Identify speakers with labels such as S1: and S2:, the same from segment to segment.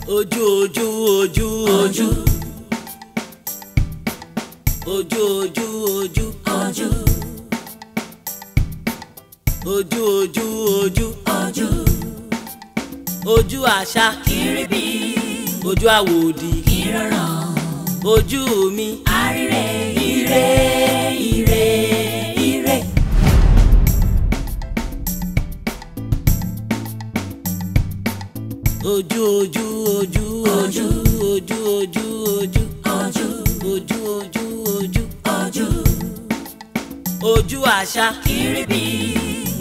S1: Ojú ojú ojú ojú ojú ojú ojú ojú ojú ojú ojú ojú ojú àṣà kiribi ojú àwòdì kìrọ̀ràn ojú mi àríre ire ire ire. Ojú ojú ojú ojú ojú ojú ojú ojú ojú ojú ojú ojú ojú àṣà kiribi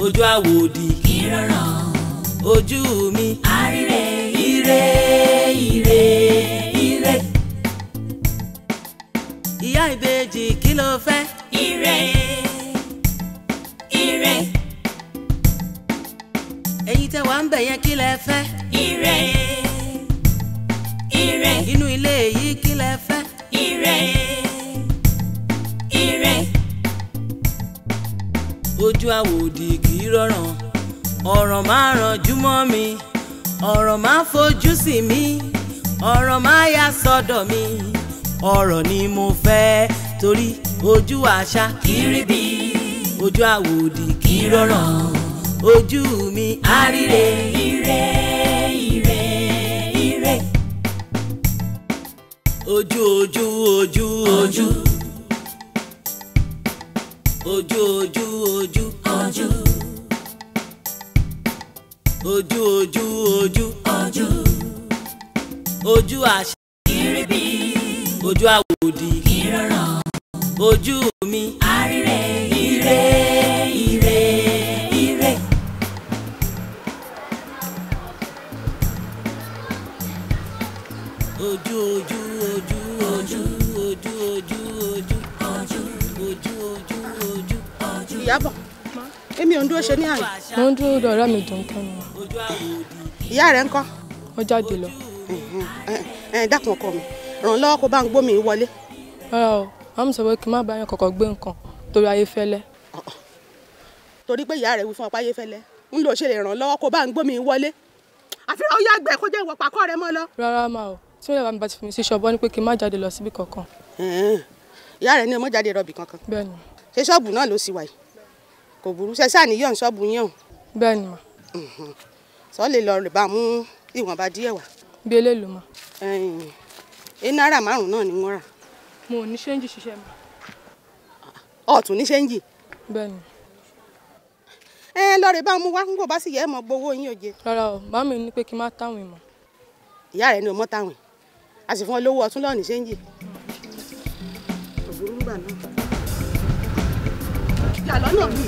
S1: ojú àwòdì kìrọ̀ràn ojú mi àríre ire ire ire. Ìyá ìbejì kí ló fẹ́? Ire ire. Ẹ̀yin tẹ́ wà ń bẹ̀ yẹn kí lẹ fẹ́? Ire ire. Inú ilé yìí kí lẹ fẹ́? Ire ire. Ojú àwòdì kì í rọrùn ọ̀rọ̀ máa rànjú mọ́ mi ọ̀rọ̀ máa fojú sí mi ọ̀rọ̀ máa yà sọ́dọ̀ mi ọ̀rọ̀ ni mo fẹ́ torí ojú àṣà kiribi ojú àwòdì kì í rọrùn ojú mi àríre ire ire ire. Ojú ojú ojú ojú ojú ojú ojú ojú ojú ojú ojú ojú ojú àṣà kiribi ojú àwòdì kìrọ̀ràn ojú mi àríre ire ire ire. Ojú ojú ojú ojú ojú ojú ojú ojú ojú ojú ojú ojú.
S2: Ìyábọ̀ èmi ò ń dúró ṣe ní àná.
S3: Mo ń dúró dọ̀rẹ́ mi dùn kẹ́nu.
S2: Ìyá rẹ̀ ń kọ́.
S3: Ó jáde lọ.
S2: Dákun ọkọ mi ràn lọ́wọ́ kó bá ń gbómi wọlé.
S3: Rárá o màmú sọ pé kí n má bá yàn kọ̀kọ́ gbé nǹkan torí ayé fẹ́lẹ́.
S2: Torí pé ìyá rẹ̀ wí fún ọpá ayé fẹ́lẹ́ ń lò ṣe lè ràn lọ́wọ́ kó bá ń gbómi wọlé. Àfihàn ó yá gbẹ kó jẹ́ ìwọ pàkọ́ rẹ mọ́ lọ.
S3: Rárá máa o tí wọ́n yàrá mi bá ti fi mi sí ṣọ́ọ̀bù ní pé kí n má jáde lọ síbi kankan.
S2: Ìyá rẹ̀ ní ọmọ jáde rọ̀bì kankan.
S3: Bẹ́ẹ̀ni.
S2: Ṣé ṣọ́ọ̀bù náà ló sì wà yìí? Kò burú ṣe sáà níyàn ṣọ́ọ̀bù yàn.
S3: Bẹ́ẹ̀ni mà.
S2: Sọ lè lọ rè bá mú ìwọ̀nba díẹ̀ wá.
S3: Bí eléèlú mà.
S2: Náírà 5 náà ni wọ́n rà.
S3: Mo ò ní ṣéǹjì ṣiṣẹ́ mà.
S2: Ọ̀tún ní ṣéǹjì.
S3: Bẹ́ẹ̀ni.
S2: Lọ rè bá mú wá ń kò bá sì yẹ ẹ mọ gbowó yín òye.
S3: Rárá o màmí ní pé kí n má táwọn ìmọ̀.
S2: Ìyá rẹ̀ ní ọmọ táwọn a sì fún ọ lówó ọtún lọ́ọ̀nì ṣéǹjì. Òbúrú gbà náà. Ìyá lọ́nà mi.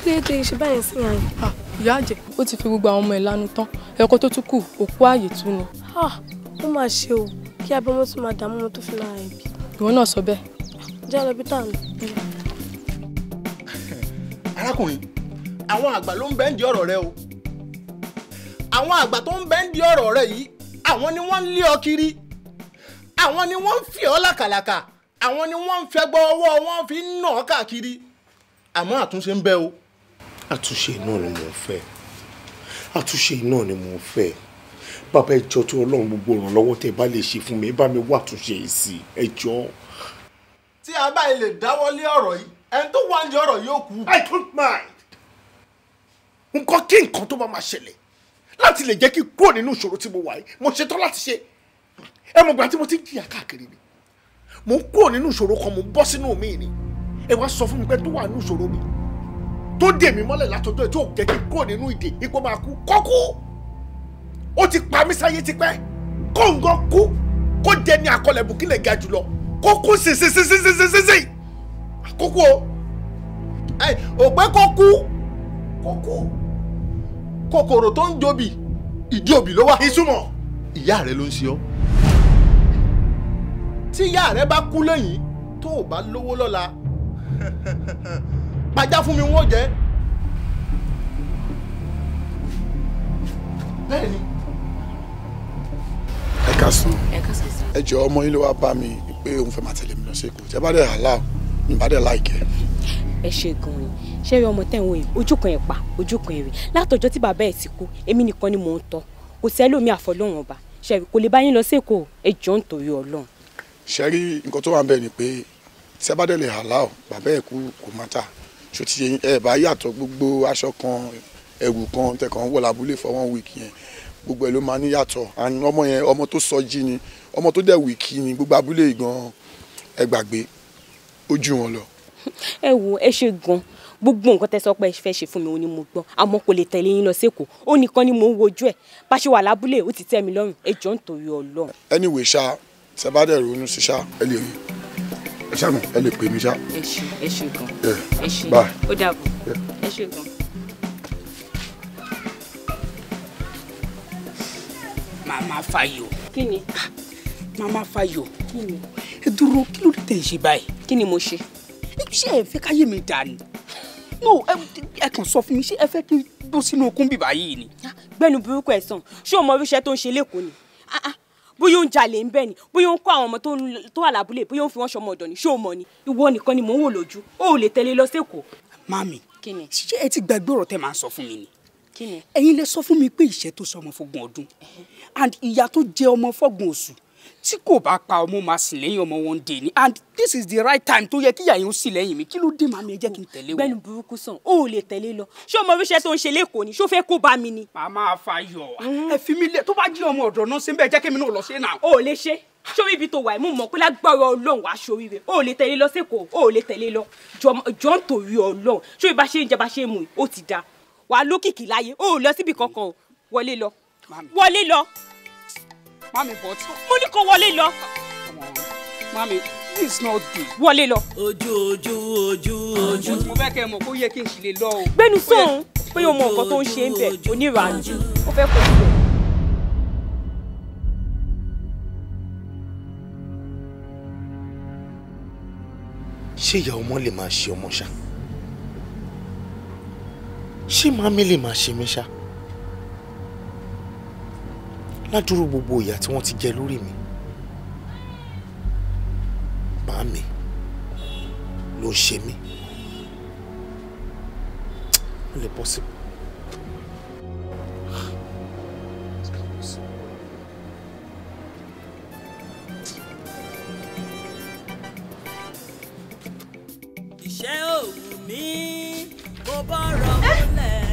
S4: Kí ló dé ṣe báyìí sí àyè?
S3: Ìyá àjẹ́ ó ti fi gbogbo àwọn ọmọ ẹ̀ lánú tán ẹ̀kọ́ tó tún kù òkú ààyè tú ni.
S4: Ó máa ṣe o kí abẹ́mọ́ tún máa dààmú ọmọ tó fi lára ẹ̀bí.
S3: Ìwọ náà sọ bẹ́ẹ̀.
S4: Jẹ́ lọ bí tá à ń lọ.
S5: Arákùnrin àwọn àgbà ló ń bẹ ń di ọ̀rọ̀ rẹ o àwọn àgbà tó ń bẹ ń di ọ̀rọ̀ rẹ yìí àwọn ni wọ́n ń lé ọ kiri àwọn ni wọ́n ń fi ọ́ làkàlàkà àwọn ni wọ́n ń fẹ́ gbọ́ ọwọ́ wọn fi ń nà ọ́ káàkiri àmọ́ àtúnṣe ń bẹ o.
S6: Àtúnṣe náà ni mo fẹ́ àtúnṣe náà ni mo fẹ́ bàbá ẹjọ́ tó Ọlọ́run gbogbo ìrànlọ́wọ́ tẹ́ bá lè ṣe fún mi bá mi wá àtúnṣe yìí sí ẹjọ́.
S5: tí a bá lè dáwọ́ lé ọ̀rọ̀ yìí ẹni tó wá ń di ọ̀rọ̀ yóò kú.
S6: I don't mind nǹkan kí nǹkan tó bá máa ṣẹlẹ̀ láti lè jẹ́ kí kúrò nínú ìṣòro tí mo wà yìí mo ṣetán láti ṣe. Ẹ mọ̀ gbà tí mo ti ń jìyà káàkiri ni mo ń kúrò nínú ìṣòro kan mo ń bọ́ sínú mi ni ẹ wá sọ fún mi pé tó wà nínú ìṣòro mi tó dè mí mọ́lẹ̀ látọjọ́ ẹ̀ tó jẹ́ kí kúrò nínú ìdè ipò máa kú kọ́kú ó ti pa mí sáyé tipẹ́ kó nǹkan kú kó jẹ ní akọlẹ̀bù kí lè ga jùlọ kó kú sísísísísísí àkókò ò pé kó kú kòkòrò tó ń jobi ìdí òbí ló wà. ìsúmọ̀ ìyá rẹ ló ń ṣe ọ́ tí ìyá rẹ bá kú lẹ́yìn tó o bá lówó lọ́la pàjá fún mi wọ́n jẹ́. bẹ́ẹ̀ni.
S7: ẹ káàsán ẹ jọ̀ọ́ ọmọ yín ló wá bá mi pé òun fẹ́ máa tẹ̀lé mi lọ sí Èkó tẹ́ bá dẹ̀ àlá mi bá dẹ̀ láìkẹ́.
S8: ẹ ṣe gan-an ṣé rí ọmọ tẹ̀wọ̀n yìí ojú kan ẹ̀ pa ojú kan ẹ̀ rí látọjọ́ tí bàbá ẹ̀ ti kú èmi nìkan ni mò ń tọ́ kò sí ẹlòmíì àfọlọ́run ọba ṣe kò lè bá yín lọ sí Èkó ẹ jọ̀ọ́ nítorí Ọlọ́run.
S7: ṣe rí nǹkan tó wà ń bẹ̀ ni pé tí ẹ bá dẹ̀ lè àlá ọ̀ bàbá ẹ̀ kú kò má ta ṣó ti ẹ bá yàtọ̀ gbogbo aṣọ kan ẹ̀wù kan tẹ̀kàn wọ̀ lábúlé for 1 week yẹn gbogbo ẹ̀ ló máa ní yàtọ̀ àní ọmọ yẹn ọmọ tó sọjí ni ọmọ tó dẹ̀ wíìkì ni gbogbo abúlé gan ẹ gbàgbé ojú wọn lọ.
S8: ẹ wo ẹ ṣe gan gbogbo nǹkan tẹ́ sọ pé ẹ fẹ́ ṣe fún mi òun ni mo gbọ́ àmọ́ kò lè tẹ̀lé yín lọ sẹ́kọ̀ọ́ ó nìkan ni mò ń wojú ẹ̀ bá ṣe wà lábúlé ó ti tẹ́ mi lọ́rùn ẹ jọ̀ọ́ nítorí Ọlọ́run.
S7: anyway ṣá tẹ́ bá dẹ̀ ronú sí ṣá ẹ lè rí ẹ ṣàmù ẹ lè pè mí ṣá.
S8: ẹ ṣe gan ẹ ṣe ó dàbọ̀ ẹ ṣe gan.
S9: Màmá Fayọ̀.
S8: Kí ni?
S9: Màmá Fayọ̀.
S8: Kí ni?
S9: Ẹ dúró kí ló dé tẹ̀ ń ṣe báyìí?
S8: Kí ni mo ṣe?
S9: Ṣé ẹ fẹ́ káyé mi dà ni? No, ẹ kàn sọ fún mi ṣé ẹ fẹ́ kí n bó sínú okùn bíbá yìí ni?
S8: Gbẹ́nu burúkú ẹ̀ sàn, ṣé o mọ irúṣẹ́ tó ń ṣe lẹ́kọ̀ọ́ ni? Bóyá ó ń jalè ń bẹ̀ ni, bóyá ó ń kó àwọn ọmọ tó wà lábúlé, bóyá ó ń fi wọ́n ṣọmọ ọ̀dọ̀ ni, ṣé o mọ ni? Ìwọ nìkan ni mò ń wò lójú, o ò lè tẹ̀lé lọ sẹ́kọ̀ọ́.
S9: Mami,
S8: kí ni?
S9: Ṣé ẹ ti gbàgbé ọ̀rọ̀ tẹ́ máa ń sọ fún mi ni?
S8: Kí ni?
S9: Ẹ̀yin lè sọ fún mi pé ìṣẹ́ tó sọ ọmọ fógún ọdún and ìyá tó jẹ ọmọ fọ́gbọ̀n oṣù tí kò bá pa ọmọ máa sìn lẹ́yìn ọmọ one day ni and this is the right time tó yẹ kí ìyá yẹn ó sì lẹ́yìn mi kí ló dé màmí ẹ jẹ́ kí n tẹ̀lé wọn.
S8: Gbẹ́nu burúkú sàn o ò lè tẹ̀lé lọ ṣé o mọ irúṣẹ́ tó ń ṣe lẹ́kọ̀ọ́ ni ṣó fẹ́ kó bá mi ni.
S9: Màmá Fayọ̀ ẹ fi mí lẹ̀ tó bá jí ọmọ ọ̀dọ̀ náà ṣe ń bẹ́ẹ̀ jẹ́ kí mi náà lọ ṣe náà.
S8: o ò lè ṣe sórí ibi tó wà ẹ̀ mú mọ̀ pé lágbára Ọlọ́run wàá ṣoríire o ò lè tẹ̀lé lọ sẹ́kọ̀ọ́ o ò lè tẹ̀lé lọ jọ ń torí Ọlọ́run sórí bá ṣe ń jẹ bá ṣe mú ó ti da wàá lókìkí láyé o ò lọ síbi kankan o wọlé lọ wọlé lọ.
S9: Mami but
S8: mo ní kó wọlé lọ.
S9: Mami this is not good.
S8: wọlé lọ.
S9: ojú. mo fẹ́ kẹ́ ẹ mọ̀ kó yẹ kí n sì lè lọ o.
S8: gbẹ́nu sọ̀hún pé o mọ nǹkan tó ń ṣe ń bẹ̀ oníranjú ó fẹ́ kó síbẹ̀.
S6: ṣé ìyá ọmọ lè máa ṣe ọmọ ṣá ṣé màmí lè máa ṣe mí ṣá ládùúrú gbogbo ìyà tí wọ́n ti jẹ lórí mi màmí ló ń ṣe mí ó lè possible.
S1: iṣẹ́ òwú mi kò bọ́rọ̀ múlẹ̀.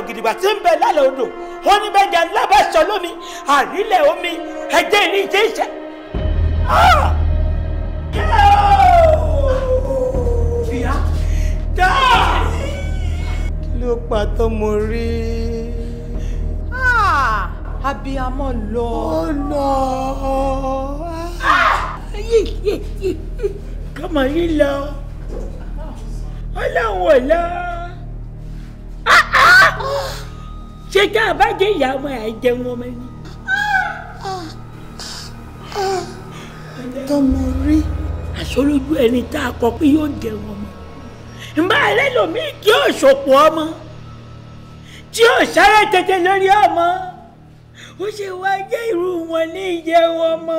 S1: Gidigba tí ń bẹ lálẹ́ odò ó ní bẹ́ẹ̀ lábàṣọ lómi àrílẹ̀ omi ẹ̀jẹ̀ ní ìjẹ́ ìṣẹ́.
S9: Kí ló
S1: ló pa tọmọ rí. Abiyamọ lọ. Ó lọ. Kọ́mọ yìí lọ. Ọlọ́run ò lọ. Ṣé ká bá jẹ́ ìyá ọmọ ẹ̀ jẹun ọmọ ẹni? Tọmọ rí. Àṣọlójú ẹni tá a kọ pé yóò jẹun ọmọ. Ìbá ẹlẹ́lòmíì tí yóò ṣòpò ọmọ. Tí yóò sáré tètè lórí ọmọ. Ó ṣe wá jẹ́ irú wọn ní ìjẹun ọmọ.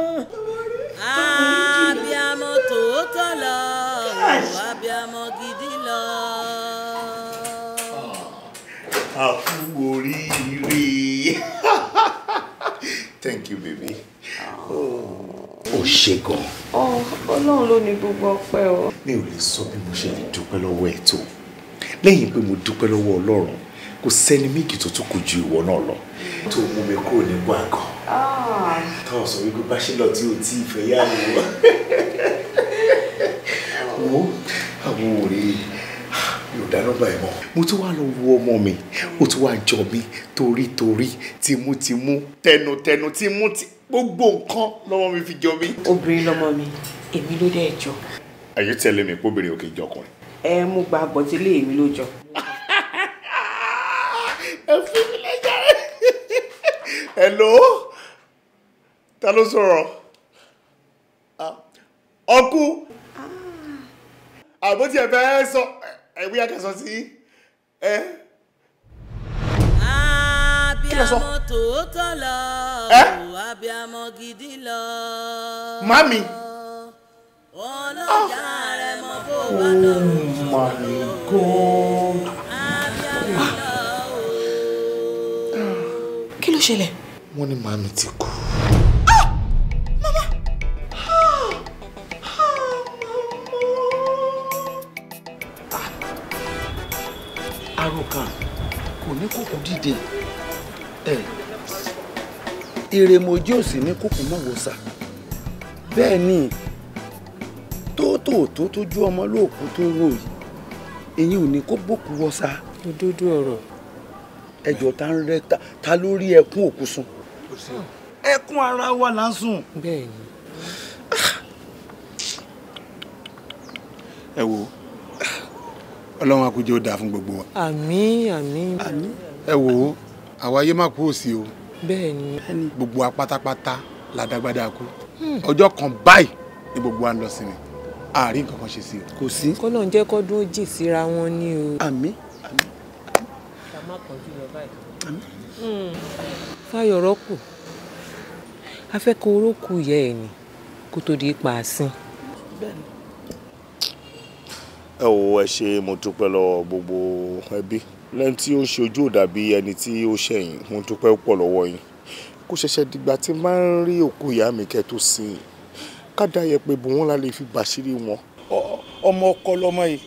S10: Abiyamọ tòótọ́ lọ, abiyamọ gidi lọ.
S6: A kú oríire. Thank you, baby. Ó ṣé gan.
S11: Ọlọ́run ló ní gbogbo ọpẹ́ o.
S6: Mi ò lè sọ bí mo ṣe lè dúpẹ́ lọ́wọ́ ẹ̀ tó. Lẹ́yìn pé mo dúpẹ́ lọ́wọ́ Ọlọ́run, kò sẹ́ni méjì tó tún kù ju ìwọ náà lọ. Tó mú mi kúrò ní gbàngàn. Táwọn sọ wípé bá ṣe lọ tí ò tí ì fẹ́ yá wò. Wo àwọn òrè mi ò dáná báyìí mọ́. Mo tún wá lọ wo ọmọ mi, ó tún wá jọ mi torítorí, tìmùtìmú, tẹnutẹnu, tìmùtì. Gbogbo nǹkan lọ́mọ mi fi jọ mí.
S11: Obìnrin lọmọ mi, èmi ló dẹ̀ jọ.
S6: Are you telling me pé obìnrin ò kì í jọkùnrin?
S11: Mo gba àgbọ̀tílé èmi ló jọ.
S6: Ẹ fún mi lẹ́jà rẹ̀. Hello? Ta ló sọ̀rọ̀? Ọkú? Àbó tí ẹ fẹ́ sọ ẹ̀wí akẹ́sọ sí.
S10: Abiyamọ tòótọ́ lọ, abiyamọ gidi lọ.
S6: Mami.
S10: Ọlọ́jà rẹ̀ mọ bó bá lọ́rùn.
S6: Oh my God.
S10: Abiyamọ lọ.
S11: Kí ló ṣẹlẹ̀?
S6: Wọ́n ní màmí ti kú.
S11: Mama.
S12: Àròkàn kò ní kókò dìde. Ìrèmọ̀jì ò sì ní kókò mọ́ wòsà. Bẹ́ẹ̀ ni tóótòótó tójú ọmọ lóòkú tó rò yìí èyí ò ní kó bòkú wọ́sà.
S11: Òdodo ọ̀rọ̀.
S12: Ẹjọ́ ta ń rẹ ta lórí ẹkún òkú sùn. Ẹkún ara wa là ń sùn.
S11: Bẹ́ẹ̀ ni.
S13: Ẹ wo Ọlọ́run akújẹ́ ó dáa fún gbogbo wa.
S11: Àmín àmín.
S13: Ẹ wo àwa ayé má kú òsì o.
S11: Bẹ́ẹ̀ ni.
S13: Gbogbo wa pátápátá ládàgbádá kú. Ọjọ́ kan báyìí ni gbogbo wa ń lọ sí mi. Àárín nǹkan kan ṣe sí o.
S12: Kò sí.
S11: Kọ́lọ̀ ń jẹ́ kọ́dún ó jìn síra wọn ní o.
S12: Àmín.
S11: Ká má kánjú lọ báyìí. Fayoropo, a fẹ́ kó orókù ìyá ẹ̀ ni kó tó di ipa àsìn.
S12: Bẹ́ẹ̀ni.
S6: Ẹ wo ẹ ṣe mo dúpẹ́ lọ́wọ́ gbogbo ẹbí. Lẹ́yìn tí ó ṣe ojú ò dàbí ẹni tí ó ṣẹ̀yìn, mo dúpẹ́ pọ̀ lọ́wọ́ yín. Kò ṣẹ̀ṣẹ̀ dìgbà tí máa ń rí òkú ìyá mi kẹ́ tó sìn. Kádà yẹ pé bò wọ́n la lè fi bàṣírí wọn.
S12: Ọmọ ọkọ lọmọ yìí.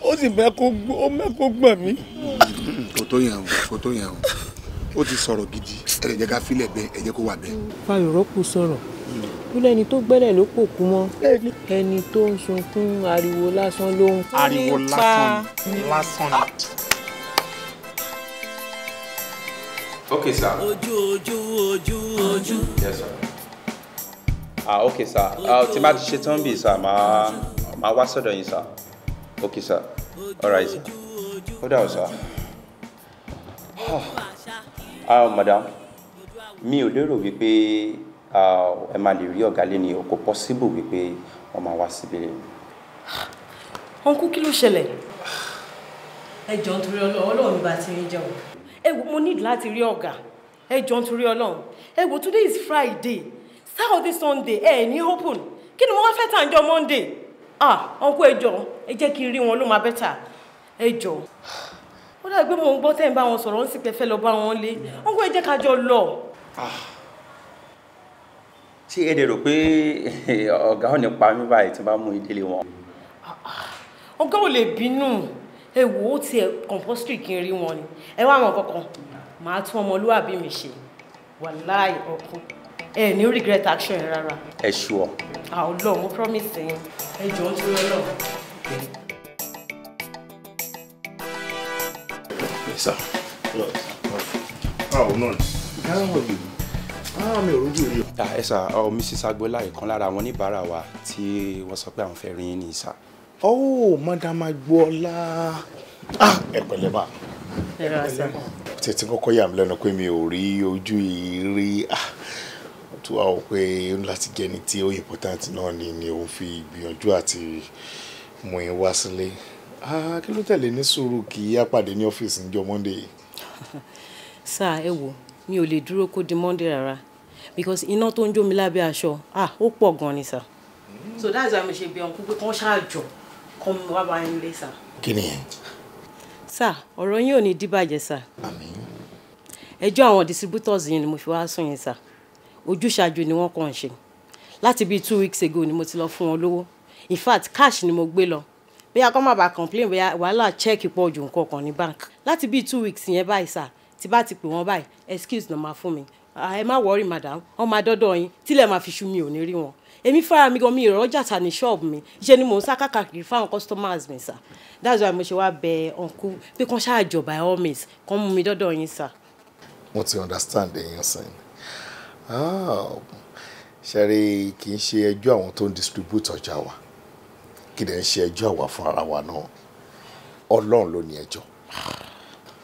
S12: Ó sì mẹ́kó gbọ̀n mí.
S13: Kò tó yẹn o, kò tó yẹn o. Ó ti sọ̀rọ̀ gidi. Ẹ lè jẹ́ ká filẹ̀ bẹ́ẹ̀, ẹ jẹ́ kó wà bẹ́ẹ̀.
S11: Fayoropo sọ̀rọ̀. Ó lẹ́ni tó gbẹ́lẹ̀ ló pò kú mọ́. Ẹni tó ń sunkún ariwo lásán ló ń pa.
S13: Ariwo lásán ni.
S14: Okay, sir.
S10: Ojú.
S14: Yes, sir. Okay, sir. Tí bá ti ṣe tán bí, sir, máa wá sọ́dọ̀ yín, sir. Okay, sir. All right, sir. Ó dà o, sir. Madam, mi ò lérò wípé ẹ máa lè rí ọ̀gá lé ní o kò possible wípé wọ́n máa wá síbí lé.
S11: Ọ̀nkú kí ló ṣẹlẹ̀? Ẹ jọ̀ọ́ nítorí Ọlọ́run bá ti rí jẹun. Ẹ wo mo need láti rí ọ̀gá. Ẹ jọ̀ọ́ nítorí Ọlọ́run. Ẹ wo today is Friday. Saturday Sunday ní open. Kí ni mo wá fẹ́ tà ǹjọ́ Monday? Ọ̀nkú ẹ jọ̀ọ́, ẹ jẹ́ kí n rí wọn ló máa better. Ẹ jọ̀ọ́. Ó dà gbé mo ń gbọ́ tẹ́ ń bá wọn sọ̀rọ̀ ń sì pé fẹ́ lọ bá wọn lé. Ọ̀nkú ẹ jẹ́ ká jọ lọ.
S14: Ṣé ẹ dẹ̀ rò pé ọ̀gá ò ní pa mí báyìí tí bá mú ìdílé wọn?
S11: Ọ̀gá ò lè bínú. Ẹ wò ó tiẹ̀ compulsory kí n rí wọn ni. Ẹ wá àwọn kankan. Màá tún ọmọlúwàbí mi ṣe. Wàláì ọkùn. Ẹ ní regret action yẹn rárá.
S14: Ẹ sure.
S11: Ọlọ́run mo promise yín. Ẹ jọ̀ọ́ nítorí Ọlọ́run.
S6: Yes, sir. Báwo náà? Ìdáhùn ọ̀dùn. Mi ò rójú rí o.
S14: Ẹ sà, Mrs. Agbola ìkan lára àwọn oníbàárà wa tí wọ́n sọ pé àwọn fẹ́ rí yín ní sà.
S6: Oh, Madam Agbola. Ẹ pẹ̀lẹ́ ma.
S11: Ẹ rà sà.
S6: Tètè kọ́kọ́ yà mí lẹ́nu pé mi ò rí ojú yìí rí. Tó wà ó pé láti jẹ́ ní tí ó important náà ni òun fi gbìyànjú àti mú yín wá sílé. Kí ló tẹ̀lé ní sùúrù kí á pàdé ní ọ́fíìsì níjọ́ Monday?
S11: Sà, ẹ wò, mi ò lè dúró kó di Monday rárá because iná tó ń jó mi lábẹ́ aṣọ ó pọ̀ gan ni sà. So that's why mo ṣe bí ọ̀nkú pé kán ṣáàjọ kán mi wá bá yín lé sà.
S6: Kí ni ẹ?
S11: Sà, ọ̀rọ̀ yín ò ní díbàjẹ́ sà.
S6: Àmín.
S11: Ẹjọ́ àwọn distributors yìí ni mo fi wá sùn yín sà. Ojúṣàájú ni wọ́n kàn ń ṣe. Láti bíi 2 weeks ago ni mo ti lọ fún wọn lówó. In fact, cash ni mo gbé lọ. Bóyá kán má bàa complain bóyá wàhálà check pọ̀ ju nǹkan kan ní bank. Láti bíi 2 weeks yẹn báyìí sà, tí bá ti pè wọ́n báyìí, excuse náà máa fún mi. Ẹ má worry madam, wọ́n máa dọ́dọ̀ yín, tílẹ̀ máa fi ṣú mi ò ní rí wọn. Èmi fara mi gan mi ìrọ́jà ta ní ṣọ́ọ̀bù mi, iṣẹ́ ni mò ń sá káàkiri fáwọn customers mi sà. That's why mo ṣe wá bẹ uncle pé kán ṣáàjọ by all means, kán mú mi dọ́dọ̀ yín sà.
S6: Mo ti understand ẹ̀yin sìn. Ṣẹ́rí kì í ṣe ẹjọ́ àwọn tó ń distribute ọjà wa, kì í dẹ̀ ń ṣe ẹjọ́ àwa fún ara wa náà. Ọlọ́run ló ní ẹjọ́.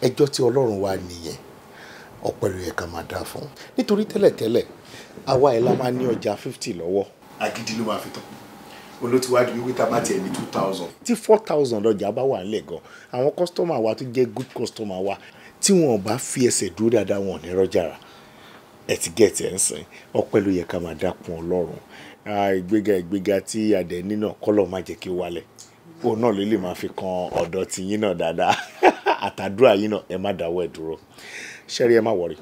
S6: Ẹjọ́ tí Ọlọ́run wá nìyẹn, ọpẹ́ ló yẹ ká máa dá fún. Nítorí tẹ́lẹ̀tẹ́lẹ̀ àwa ẹ̀ la máa ní ọjà 50 lọ́wọ́. Agídí ló máa fi tán. Olótiwájú wípé tá a bá tiẹ̀ ní 2000. Tí 4000 ọjà bá wà nílẹ̀ gan, àwọn customer wa tó jẹ́ good customer wa tí wọn bá fi ẹsẹ̀ dúró dáadáa wọn ò ní rọ́jà rà. Ẹ ti gẹ̀ẹ́tì ẹ̀ ń sìn, ọpẹ́ ló yẹ ká máa dákun Ọlọ́run. Ìgbéga tí adẹ̀ ní náà kọ́lọ̀ má jẹ́ kí ó wálẹ̀. Òun náà ló lè máa fi kan ọ̀dọ̀ ti yín náà dáadáa. Àtàdúrà yín náà ẹ má dáwọ́ ẹ̀ dúró. Ṣẹ́rí ẹ má worry.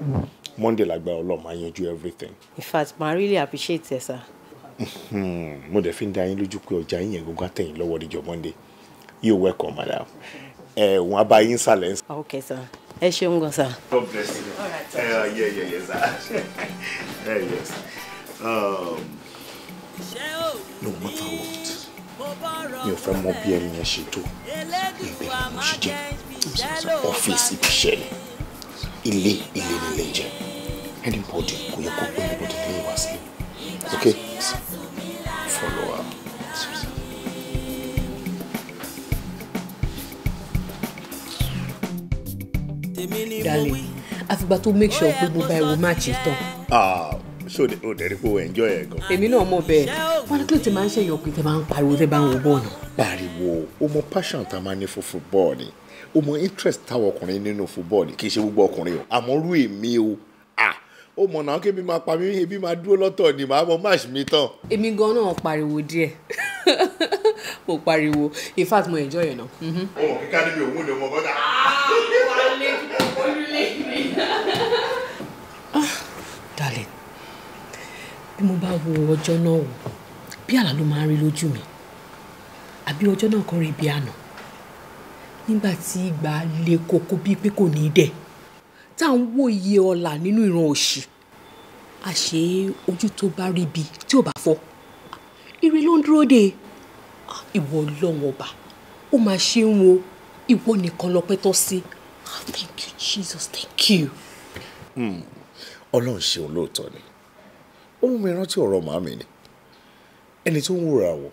S6: Monday lágbára Ọlọ́run máa yanjú everything.
S11: In fact, I really appreciate it sir.
S6: Mo dẹ̀ fi ń dá yín lójú pé ọjà yín yẹn gbogbo àtẹ̀yìn lọ́wọ́ níjọ́ Monday. You're welcome madam. Wọ́n á bá yín sálẹ̀.
S11: Okay sir. Ẹ ṣeun gan sir.
S6: God bless you. All right sir. Yeah sir. Yes. No matter what, mi ò fẹ́ mọ bí ẹni yẹn ṣe tó ìgbẹ́ mo ṣe jẹ́ ọ́fíìsì iṣẹ́ ilé nílé jẹ́ anybody kò yẹ kó gbé anybody ní ìwà sí. Okay, follow up.
S15: Darling, àfìgbà tó make sure pé gbogbo ẹ̀wò match tán.
S6: Ṣé o dẹ̀ rí pé o enjoy ẹ̀ gan?
S15: Èmi náà mọ̀ bẹ́ẹ̀. Wọ́n ní kí ló ti máa ń ṣe ìyọkùn tẹ́ bá ń pariwo tẹ́ bá ń wo bọ́ọ̀lù.
S6: Pariwo, o mọ passion tá a máa ní fún football ni. O mọ interest táwọn ọkùnrin nínú football ni, kì í ṣe gbogbo ọkùnrin o. Àmọ́ rú èmi o. Ó mọ̀ náà kí ebi máa pa mí, ebi máa dúró lọ́tọ̀ ni, màá mọ match mi tán.
S15: Èmi gan náà pariwo díẹ̀. Mo pariwo. In fact, mo enjoy ẹ̀ náà.
S6: Ọmọ kíkà níbi òun ni ọmọ bọ́dà.
S15: Darling, bí mo bá wo ọjọ́ náà wò, bí àlá ló máa ń rí lójú mi. Àbí ọjọ́ náà kọ́ rí bí àná. Nígbà tí ìgbà le koko bíi pé kò ní dẹ̀. Tá à ń wo iye ọlà nínú ìran òṣì. Àṣé ojú tó bá rí bi tí ò bá fọ́. Ire ló ń dúró dè. Ìwọ Ọlọ́run ọba. Ó máa ṣe ń wo ìwọ nìkan lọ́pẹ́ tọ́ sí. Thank you Jesus, thank you.
S6: Ọlọ́run ṣeun lóòótọ́ ni. Ó mú mi rántí ọ̀rọ̀ màmí ni. Ẹni tó ń wòrà wọ̀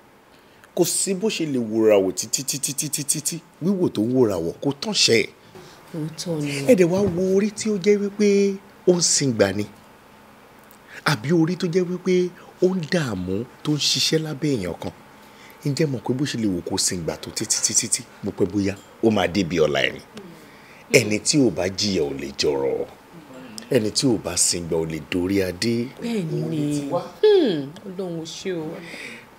S6: kò sí bó ṣe lè wòrà wọ̀ títí wíwò tó ń wòrà wọ̀ kò tán ṣe é.
S15: Òótọ́ ni.
S6: Ẹ̀dẹ̀ wá wo orí tí ó jẹ́ wípé ó ń sìngbà ni. Àbí orí tó jẹ́ wípé ó ń dààmú tó ń ṣiṣẹ́ lábẹ́ èèyàn kan. Ǹjẹ́ mọ̀ pé bó ṣe lè wò kó sìngbà tó títí mo pẹ́ bóyá ó máa débi ọ̀la ẹni. Ẹni tí ò bá jìyà ò lè jọrọ̀. Ẹni tí ò bá sìngbà ò lè dórí adé.
S15: Bẹ́ẹ̀ni. Ọlọ́run ò ṣe o.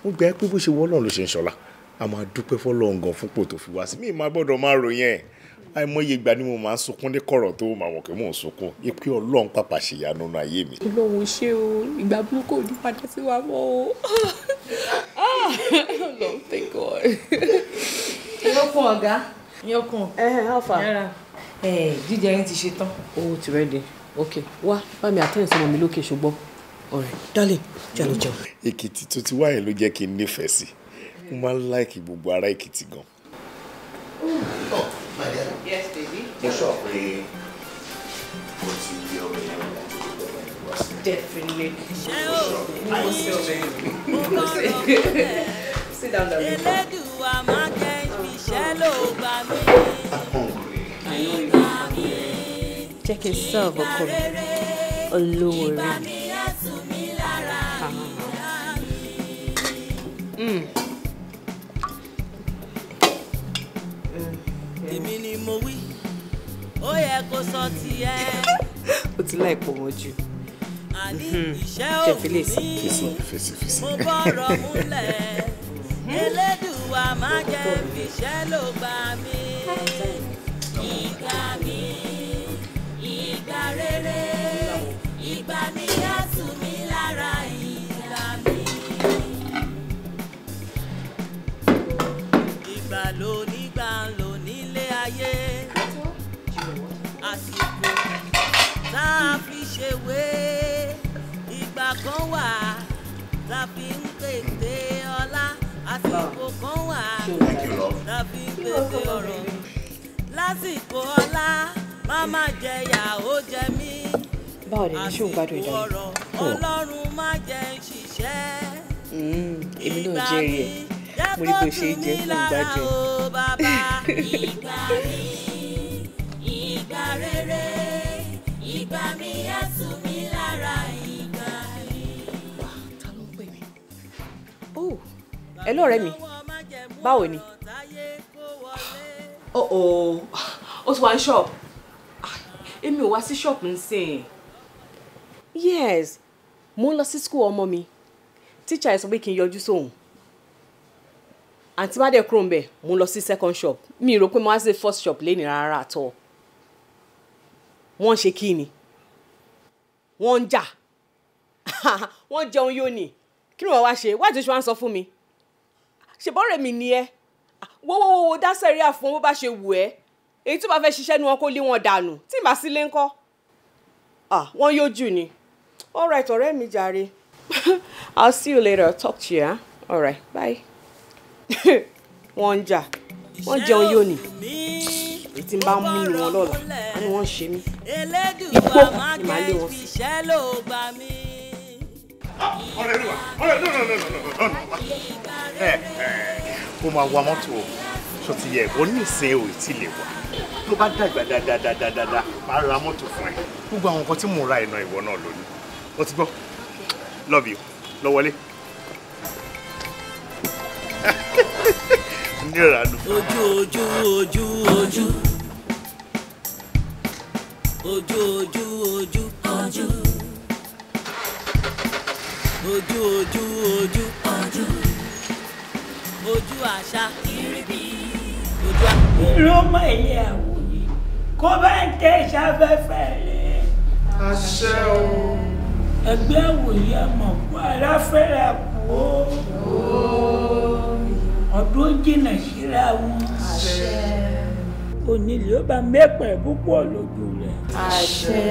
S6: Mo gbà pé bó ṣe wọ́ Ọlọ́run ló ṣe ń ṣọlá. A máa dúpẹ́ fọ́lọ́run gan fún pò tó fi wá sí. Mi máa gbọ́dọ̀ máa ròyìn ẹ̀. Àìmọye ìgbà ni mo máa ń sunkún ní kọ̀rọ̀ tó máa wọ̀ pé mò ń sunkún. Ìpè Ọlọ́run pàpà ṣèyanu nínú ayé mi.
S15: Ọlọ́run ò ṣe o. Ìgbà burúkú ò ní padà sí wa mọ́ o. Ọlọ́run thank God.
S11: Ìyókùn ọ̀gá. Ìyókùn.
S15: Alpha.
S11: Jíjẹ yín ti ṣe tán.
S15: Owó ti ready. Okay. Wá bá mi àtẹ̀yìn sọmọ mi lókè ṣùgbọ́n. Ọ̀rẹ́ darling jẹ́ ló jẹun.
S6: Èkìtì tó ti wáyé ló jẹ́ kí n nífẹ̀ẹ́ sí. Mo máa ń láìkì gbogbo ará Èkìtì gan.
S11: Yes, baby.
S6: Mo sọ pé mo ti yí ọmọ yẹn wò tó tó bẹ̀rẹ̀ wá sí.
S15: Definitely.
S6: I will
S15: still sit down there.
S10: Elédùà má jẹ́ ìfiṣẹ́ ló gbà mí.
S15: Jẹ́ kí n serve ọkọ mi olówó rẹ̀.
S10: Èmi ni mo wí, ó yẹ kó sọ tiẹ̀.
S15: O ti láì pọ̀ wọ́n jù.
S10: Àní iṣẹ́ òkú mi, mo bọ̀rọ̀ múlẹ̀. Elédùà má jẹ́ ìfiṣẹ́ ló gbà mí. Ìgbà mi, ìgbà rere, ìgbà mi á tù mí lára ìgbà mi. Ìgbà ló nígbà ló nílé ayé. Àsìkò tá a fi ṣèwé. Ìgbà kan wà tá a fi ń pète ọlá. Àsìkò kan wà tá a fi ń pète ọ̀rọ̀. Lásìkò ọlá má má jẹyà ó jẹ mí.
S15: Báwo ni ṣé o gbádùn ìdáná?
S10: Ọlọ́run má jẹ́ ń ṣiṣẹ́.
S15: Èmi náà jẹ́rìí ẹ̀. Mo rí bó ṣe jẹ́ fún ìgbádùn.
S10: Ìgbà mi, ìgbà rere, ìgbà mi á tù mí lára ìgbà mi.
S15: Ta ló ń pè mí? Ẹ lọ́rẹ̀ẹ́ mi, báwo ni? Ó ti wá ní ṣọ́ọ̀bù. Èmi ò wá sí ṣọ́ọ̀bù nsìn. Yes, mo ń lọ sí school ọmọ mi. Teacher ẹ sọ pé kí n yọjú sóhun. Àǹtí bá dẹ̀ kúrò ń bẹ̀, mo ń lọ sí second shop. Mi rò pé mo wá sí first shop lẹ́nìí rárá àtọ̀. Wọ́n ń ṣe kí ni? Wọ́n ń jà. Wọ́n jẹun yóò ní. Kí ni wọ́n wá ṣe? Wájú ṣe wá ń sọ fún mi. Ṣèbọ́rẹ̀ mi ni ẹ́. Wo dá sẹ́ríà fún bó bá ṣe wù ẹ́. Èyí tó bá fẹ́ ṣiṣẹ́ ni wọn kó lé wọn dànù. Tí màá sílé ńkọ́. Wọ́n yóò jù ni. All right, ọ̀rẹ́ mi jàre. I'll see you later. I'll talk to you. Huh? All right, bye. Wọ́n ń jà. Wọ́n jẹun yóò ní. Èyí tí ń bá mú ni wọn lọ́la. Wọ́n ní wọ́n ń ṣe mí. Igbó ni màá lé wọn sí.
S6: Ó máa wa mọ́tò o ṣó ti yẹ ó ní ìsìn ò tí lè wà tó bá dàgbà dáadáa máa ra mọ́tò fún ẹ gbogbo àwọn nǹkan tí mò ń ra iná ìwọ náà lónìí ó ti gbọ́ love you lọ wọlé. ní ìrànú.
S10: ojú ojú ojú ojú ojú ojú ojú ojú ojú ojú ojú ojú ojú àṣà ìrìbí ojú àṣà.
S16: ìrọ́mọ ilé àwòyí kó bá ń tẹ ìṣàfẹ́fẹ́ rẹ̀.
S6: àṣẹ o.
S16: ẹgbẹ́ àwòyí àmọ̀ kó aláfẹ́rẹ́ kú ó. ọdún jìnnà síra wọn.
S6: àṣẹ.
S16: onílé ó bá mẹ́pẹ̀ púpọ̀ lójú rẹ̀.
S11: àṣẹ.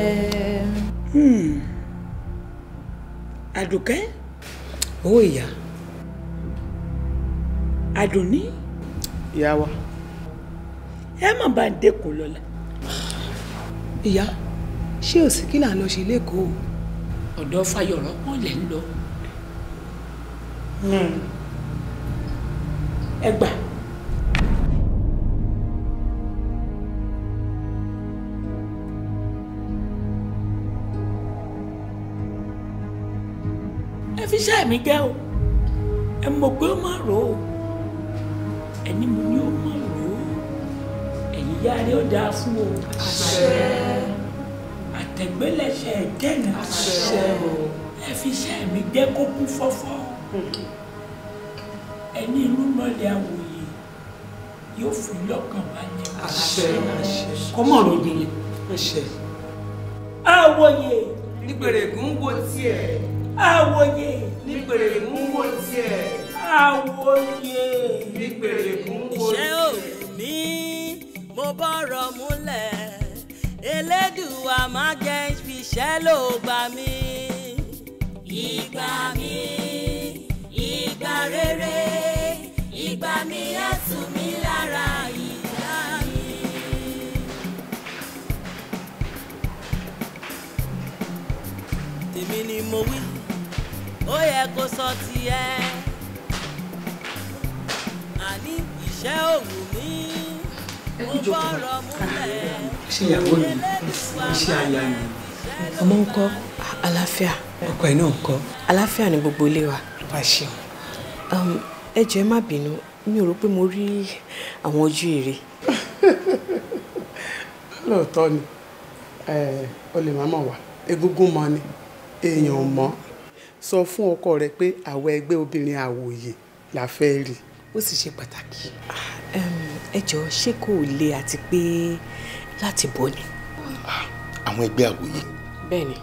S16: àdùkẹ́.
S11: ó ìyá.
S16: Àdùnní.
S11: Ìyá wa.
S16: Ẹ má bá ń dẹ́kun lọ́la.
S11: Ìyá, ṣé ò sí kí là ń lọ ṣe lẹ́kọ̀ọ́?
S16: Ọ̀dọ̀ Fayoropo lẹ̀ ń lọ. Ẹ gbà. Ẹ fi ṣáà mi jẹ́ o. Ẹ mọ̀ pé ó máa rò ó. Ẹni mo ní ó máa rò ó. Ẹ̀yin yá rẹ̀ ó dáa fún o.
S11: Àṣẹ.
S16: Àtẹ̀gbẹ́lẹ̀ṣẹ̀ jẹ́nà.
S11: Àṣẹ o.
S16: Ẹ fi ṣáà mi jẹ́ kó kú fọ́fọ́. Ẹni inú mọ́lẹ̀ àwòye yóò fi lọ́kàn balẹ̀.
S11: Àṣẹ.
S16: Kọ́mọ̀ ló délé.
S11: Àṣẹ.
S16: Àwòye.
S11: Nígbèrègún wo tiẹ̀.
S16: Àwòye.
S11: Nígbèrègún wo tiẹ̀.
S16: Àwòye.
S11: Nígbèrègún wo tiẹ̀.
S10: Ṣé òkú mi mo bọ̀rọ̀ múlẹ̀ Elédùà má jẹ́ fiṣẹ́ ló gbà mí. Ìgbà mi ìgbà rere ìgbà mi á tù mí lára ìgbà mi.
S1: tèmi ni mo wí ó yẹ kó sọ tiẹ̀ àní iṣẹ́ òwú mi mo bọ̀rọ̀ múlẹ̀
S9: ṣé ìyàwó mi iṣẹ́ aya mi.
S15: ọmọ ń kọ́ àlàáfíà.
S9: ọkọ ẹ̀ náà ń kọ́.
S15: àlàáfíà ni gbogbo ilé wa.
S9: wá ṣeun.
S15: ẹ jọ̀ọ́ ẹ má bínú mi ò rò pé mo rí àwọn ojú ère.
S2: lóòótọ́ ni o lè má mọ̀ wá egúngún mọ ni èèyàn mọ́ sọ fún ọkọ rẹ pé àwọn ẹgbẹ́ obìnrin àwòyè la fẹ́ rí ó sì ṣe pàtàkì.
S15: ẹ jọ̀ọ́ ṣé kò le àti pé láti bọ̀ ni.
S6: àwọn ẹgbẹ́ àwòyè.
S15: bẹ́ẹ̀ni.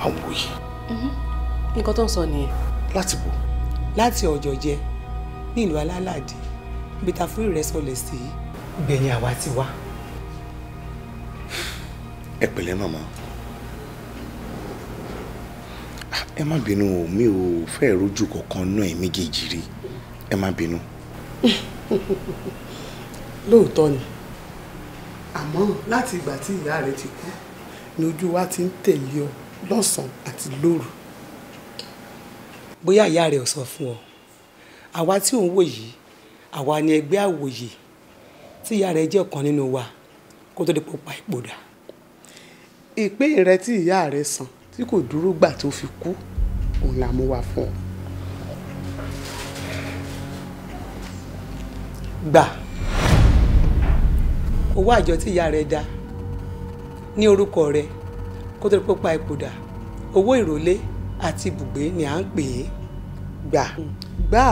S6: àwòyè.
S15: nǹkan tó ń sọ nìyẹn.
S6: láti bọ̀.
S9: láti ọ̀jọ̀jẹ ní ìlú alálàdé ibi tá a fún ìrẹsọ̀lẹ̀ sí gbẹ̀yìn àwa ti wá.
S6: ẹ pẹ̀lẹ́ màmá ẹ má bínú o mi ò fẹ́ rojú kankan náà ẹ̀ méjèèjì rí ẹ má bínú.
S2: lóòótọ́ ni àmọ́ láti ìgbà tí ìyá rẹ ti kú ni ojú wa ti ń tẹ̀lé ọ lọ́sàn-án àti lóru.
S9: bóyá ìyá rẹ̀ ò sọ fún ọ àwa tí ò ń wò yìí àwa ni ẹgbẹ́ àwòyè tí ìyá rẹ̀ jẹ́ ọ̀kan nínú wa kó tó di pípa ipò dà.
S2: ìpín rẹ tí ìyá rẹ san tí kò dúró gbà tó fi kú òun là mú wá fún ọ.
S9: gbà owó àjọ tí ìyá rẹ dá ní orúkọ rẹ kó tó di pípa ipò dà owó ìrọ̀lẹ́ àti ibùgbé ni à ń pè é.
S2: gbà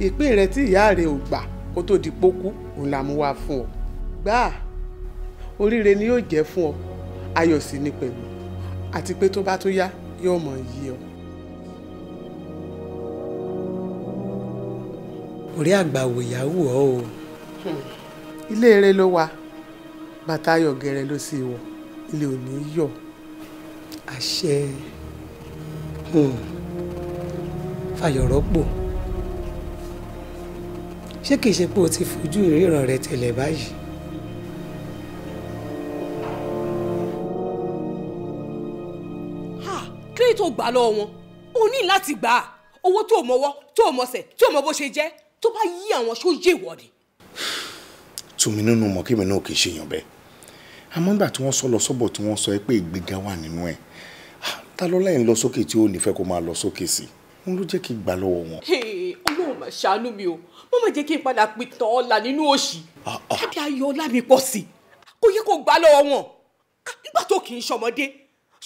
S2: ìpín rẹ tí ìyá rẹ ò gbà kó tó di pókú òun là mú wá fún ọ. gbà oríire ni yóò jẹ́ fún ọ ayọ̀ sì ni pẹ̀lú àti pé tó bá tó yá yóò mọ̀ yí ọ.
S9: orí àgbà wòyàwó ọ o.
S2: ilé eré ló wà bàtà ayọ̀ gẹ̀rẹ́ ló sì wọ̀ ilé ò ní yọ̀.
S9: àṣẹ Fayoropo ṣé kìí ṣe pé o ti fojú ìríran rẹ tẹ́lẹ̀ báyìí.
S8: kí ló tó gbà lọ́wọ́ wọn o ní láti gbà á owó tó mọwọ́ tó mọsẹ̀ tó mọ bó ṣe jẹ́ tó bá yí àwọn ṣó yé wọ ni.
S6: Tunmininu mọ̀ kí mi náà kì í ṣèyàn bẹ́ẹ̀ àmọ́ nígbà tí wọ́n sọ lọ sọ́bọ̀ tí wọ́n sọ pé ìgbéga wà nínú ẹ̀ ta ló lẹ́yìn lọ sókè tí ó nífẹ̀ẹ́ kó máa lọ sókè sí òun ló jẹ́ kí n gbà lọ́wọ́ wọn.
S8: Ọlọ́run máa ṣàánú mi o mo máa jẹ́ kí n padà pìtàn ọ̀la nínú òṣì kábí ayọ̀ ọlá mi pọ̀ sí i kò yẹ kó gbà lọ́wọ́ wọn nígbà tó kì í ṣọmọdé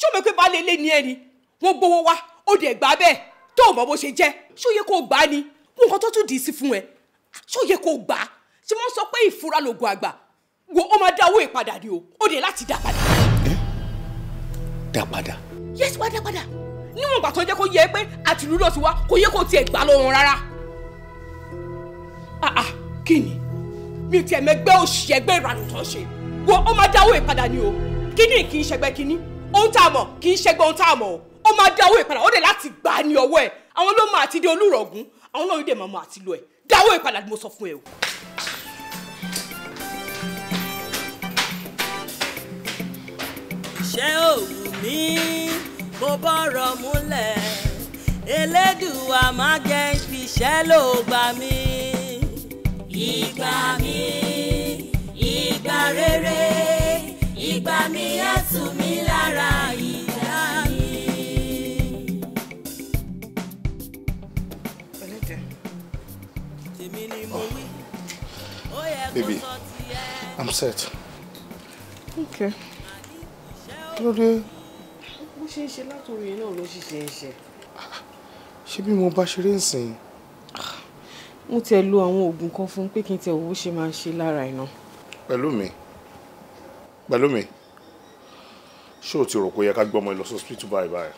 S8: ṣọmọ pé baálé ilé ni ẹni wọ́n gbowó wá ó dẹ̀ gbà bẹ́ẹ̀ tó mọ bó ṣe jẹ́ ṣó yẹ kó gbà ni wọn nǹkan tó tún dì í sí fún ẹ ṣó yẹ kó gbà ṣé wọ́n sọ pé ìfura lògùn àgbà wo ó máa dá owó ìpadà ni o ó dẹ̀ láti dá padà.
S6: dá padà.
S8: yes wá dá padà níwọ̀n ìgbà tó jẹ́ kó yẹ pé àtìlú lọ sí wa kò yẹ kó tiẹ̀ gbà lọ́wọ́ rárá. kí ni mi tiẹ̀ mẹ́gbẹ́ òṣì ẹgbẹ́ ìranù tó ń ṣe wo ó máa dá owó ìpadà ni o kíní kì í ṣẹgbẹ́ kíní ohun tá a mọ̀ kì í ṣẹgbẹ́ ohun tá a mọ̀ ó máa dá owó ìpadà ó dẹ̀ láti gbà á ní ọwọ́ ẹ̀ àwọn ló máa ti dé olúrọ̀gùn àwọn náà dẹ̀ máa mọ àti lo ẹ̀ dá owó ìpadà ni mo sọ fún ẹ o.
S1: iṣẹ́ òwú mi mo bọ̀rọ̀ múlẹ̀ Elédùà má jẹ́ fiṣẹ́ ló gbà mí. ìgbà mi ìgbà rere ìgbà mi á tù mí lára ìgbà mi. tèmi ni mo wí ó yẹ kó sọ tiẹ̀.
S6: I'm set.
S2: Okay.
S6: kí ló dé.
S15: bó ṣe ń ṣe látòrí yẹn náà ló ṣiṣẹ́ ń ṣe.
S6: ṣé bí mo bá ṣeré ń sìn.
S15: mo tiẹ̀ lo àwọn oògùn kan fún pé kí n tẹ owó ṣe máa ṣe lára iná.
S6: pẹ̀lú mi ṣé o ti rò pé ó yẹ ká gbọ́mọ lọ sí hospital báyìí báyìí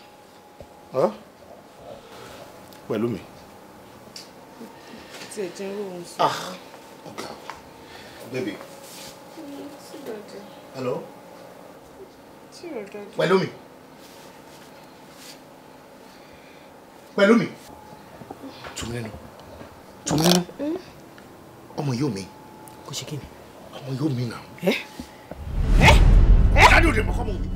S6: pẹ̀lú mi.
S15: tí ẹ jẹ́ ń ròhùn sí.
S6: ọ̀gá baby. hello. pẹ̀lú mi. Tunmininu ọmọ yóò mi.
S15: kò ṣe kí ni.
S6: ọmọ yóò mi náà. dájú òde mọ́kọ́ mọ́ mi.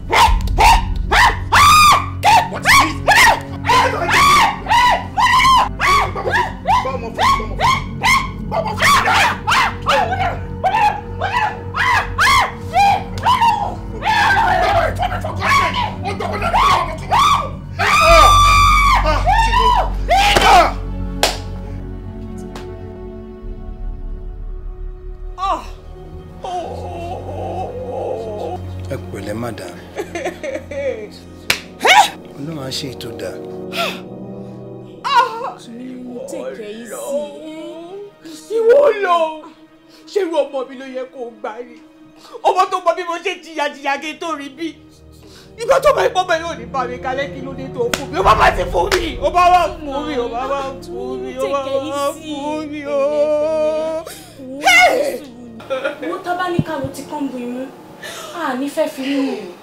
S17: ẹ pẹ̀lẹ́ madam Ọlọ́run á ṣe ètò dáa.
S16: ìwọ lọ ṣé irú ọmọ mi ló yẹ kó o gbà rí ọmọ tó mọ bí mo ṣe jìyàjìyà kí n tó rí bí ìgbà tó bá ipò bẹ́ẹ̀ yóò ní bá mi kalẹ̀ kí ló dé tó fún mi ó bá bá ti fún mi ó bá wà fún mi ó bá wà fún mi ó bá wà fún mi ó.
S18: Wo tábánikà ló ti kán bu imú a ní fẹ́ fi mú un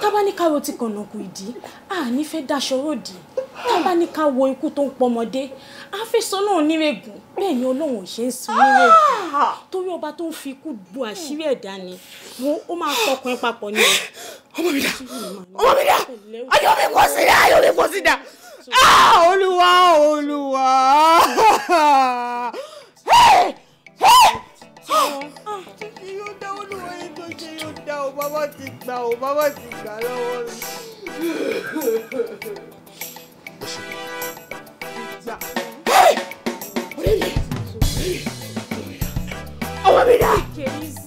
S18: tábánikà ló ti kànnà kù ìdí a ní fẹ́ daṣọ ròdì tábánikà wo ikú tó ń pọmọdé a fẹ́ sọ náà nírègùn bẹ́ẹ̀ ni Ọlọ́run ṣe ń sọ nírègùn torí ọba tó ń fi ikú bu àṣírí ẹ̀dá ni ó máa fọkàn papọ̀ ni.
S16: ọmọ mi dà ayọ̀ mi kò sí dà ayọ̀ mi kò sí dà Olúwa Olúwa. Yóò dá Olúwa yìí tó ṣe yóò dá o bàbá ti gbà lọ́wọ́ mi. Ọmọ mi dà! Ọmọ mi dà!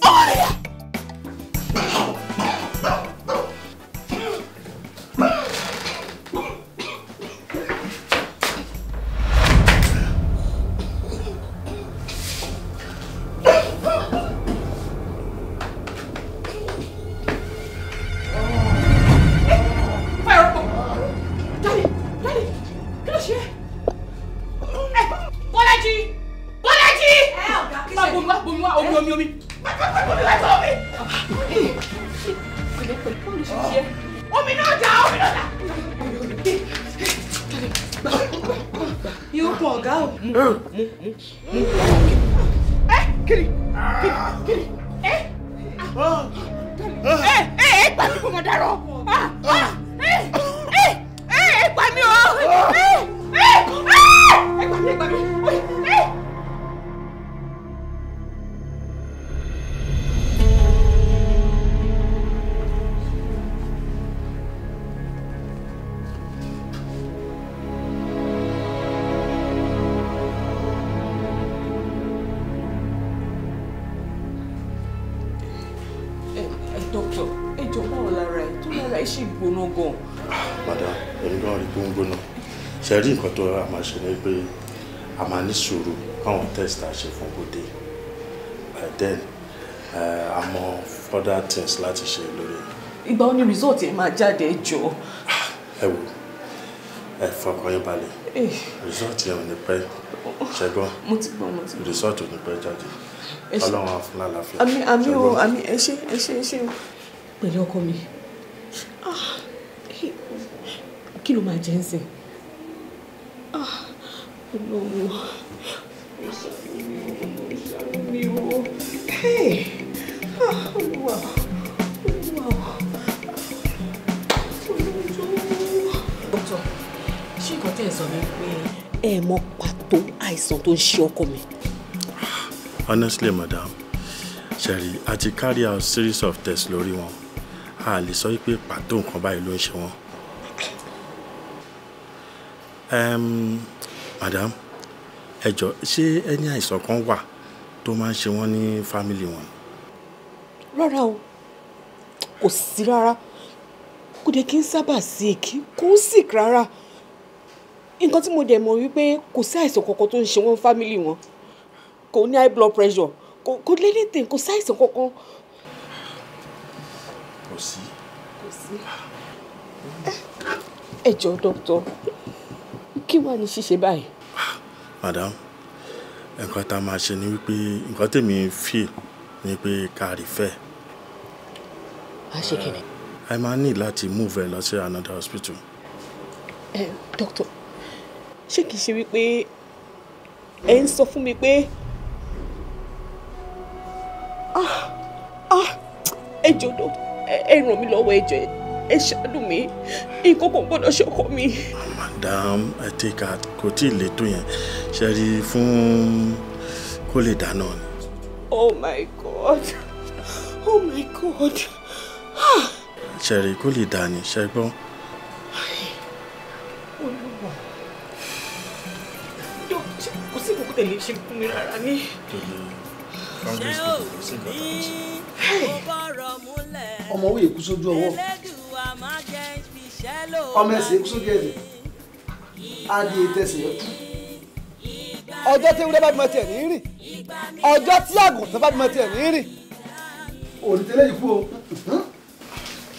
S19: ṣe rí nǹkan tó a máa ṣe ni pé a máa ní sùúrù káwọn test àṣẹ fún bòde then a mọ further things láti ṣe lórí.
S15: ìgbà wo ni result yẹn máa jáde ẹ jọ.
S19: ẹ wò ẹ fọkàn yín balẹ̀ result yẹn ò ní pẹ́ ṣẹ́gbọ́n
S15: mo ti gbọ́
S19: result ò ní pẹ́ jáde Ọlọ́run á fún lálàáfíà.
S15: àmì o àmì ẹ ṣé o. pẹ̀lú ọkọ mi kí ló máa jẹ́ ń sìn. Olówó mi o Olúwa dókítà ṣé nǹkan tẹ́ ẹ sọ ni pé ẹ mọ pàtó àìsàn tó ń ṣe ọkọ mi.
S19: Honestly madam Sherry a ti carry out series of tests lórí wọn a lè sọ pé pàtó nǹkan báyìí ló ń ṣe wọn. Madam ẹ jọ̀ọ́ ṣé ẹni àìsàn kan wà tó máa ń ṣe wọ́n ní family wọn.
S15: Rárá o kò sí rárá kò dé kí n sábà sick kò sick rárá nǹkan tí mo dẹ̀ mọ̀ wípé kò sí àìsàn kankan tó ń ṣe wọ́n family wọn kò ní high blood pressure kò lé anything kò sí àìsàn kankan.
S19: kò sí.
S15: ẹ jọ̀ọ́ doctor kí wàá ní ṣíṣe báyìí.
S19: Madam nǹkan tá a máa ṣe ni wípé nǹkan tèmi feel ni pé ká rí fẹ́.
S15: a ṣe kìnnì.
S19: I máa ní láti move ẹ lọ sí another hospital.
S15: Doctor ṣé kìí ṣe wípé ẹ ń sọ fún mi pé ẹ jọ̀ọ́ doctor ẹ ràn mí lọ́wọ́ ẹ jọ̀ọ́ ẹ ṣàánú mi nǹkan kan gbọ́dọ̀ ṣọkọ mi.
S19: Madam ẹ take out kò tí ì lè tó yẹn ṣe rí fún kó lè dáná ni.
S15: Oh my God oh my God.
S19: ṣe rí kó lè dá ni ṣe gbọ́.
S15: Olúwa kò sí ìkókó tẹ̀lé ṣe fún mi rárá ní.
S12: ọmọ owó èkú sójú ọwọ́ ọmọ ẹsẹ̀ èkú sójú ẹsẹ̀ adìẹ tẹsẹ̀ ẹkú. ọjọ́ tí ewúrẹ́ bá bímọ tiẹ̀ ní rìn ọjọ́ tí àgùntàn bá bímọ tiẹ̀ ní rìn òní tẹ́lẹ̀ yìí kú o.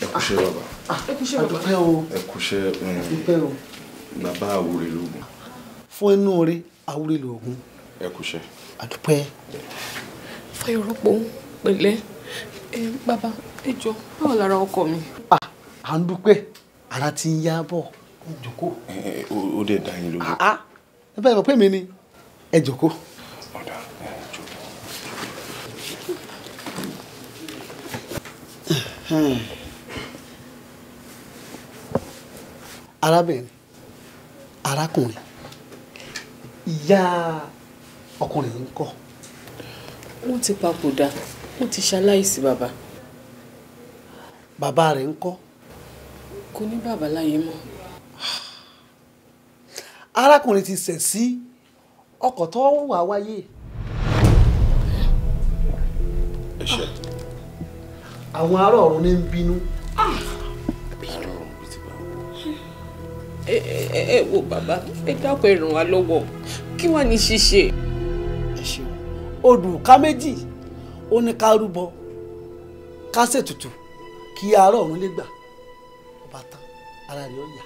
S19: ẹ kúṣẹ́ bàbá.
S12: ẹ kúṣẹ́ bàbá. adúpẹ́ o.
S19: ẹ kúṣẹ́
S12: adúpẹ́ o.
S19: bàbá àwúrẹ́ lóògùn.
S12: fún inú rẹ àwúrẹ́ lóògùn.
S19: ẹ kúṣẹ́.
S12: adúpẹ́.
S15: Fayoropo pẹ̀lẹ́ bàbá ẹ jọ̀ọ́ báwo lára ọkọ mi.
S12: à ń dúpẹ́ ara ti ń yá bọ̀ jókòó.
S19: ó dẹ̀ dá yín lójú.
S12: ẹ bẹ́ẹ̀ mọ̀ pé mi ni ẹ jókòó.
S19: ọ̀dà ẹ jókòó.
S12: arábìnrin arákùnrin ìyá ọkùnrin yìí ń kọ́.
S15: wọ́n ti papòdà wọ́n ti ṣaláìsí bàbá.
S12: bàbá rẹ̀ ń kọ́.
S15: kò ní bàbá láyé mọ́.
S12: arákùnrin ti ṣẹ̀ sí ọkọ̀ tó wà wáyé.
S19: ẹ ṣe.
S12: àwọn ará ọ̀run ní ń bínú.
S15: ẹ wo bàbá ẹ dákun ẹ ràn wá lọ́wọ́ kí wàá ní ṣíṣe.
S12: ẹ ṣeun odù ká méjì ó ní ká rúbọ ká ṣètùtù kí ará ọ̀run lè gbà ọba tán ara rẹ̀ ó yá.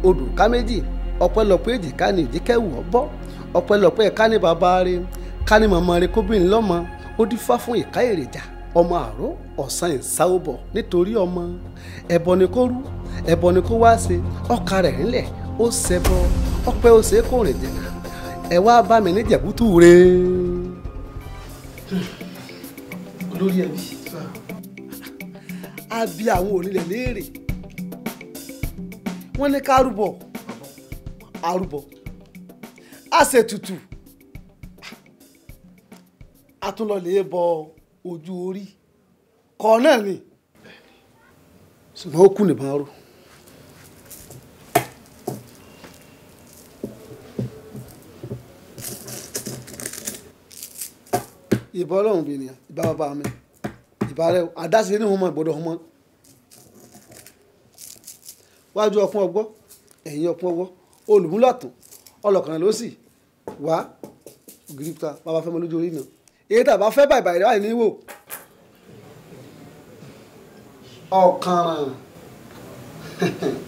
S12: odù ká méjì ọpẹ́lọpẹ́ èjì ká ní ìdíkẹwù ọbọ ọpẹ́lọpẹ́ ká ní bàbá rẹ̀ ká ní màmá rẹ̀ kóbìnrin lọ́mọ ó dífá fún ìka èrèjà ọmọ àró ọ̀sán ìsáwọ́bọ̀ nítorí ọmọ ẹbọ ni kó rú ẹbọ ni kó wá ṣe ọkà rẹ̀ ńlẹ̀ ó ṣẹbọ ọpẹ́ ó ṣe é kó rìn jẹ ẹ wá bá mi ní jẹ̀bútú re. olórí ẹbí a bí àwọn onílẹ̀ léèrè wọ́n ní ká rúbọ àrúbọ a ṣètùtù a tún lọ lè bọ ojú orí kọ náà ni ṣùgbọ́n ó kù nìbọn ró. ìbọn ọlọ́run bìnìyàn ìbá bàbá mi ìbá rẹ àdáṣe ní ọmọ ìgbọ́dọ̀ ọmọ wájú ọpọ́n ọgbọ́ ẹ̀yìn ọpọ́n ọgbọ́ olùmúlọ̀tún ọlọ́kànlá ló sì wá ògiri ta bàbá fẹ́ mọ lójú orí náà èyí tàbá fẹ́ bàìbàì rẹ̀ wáyé níwò ọ̀kànràn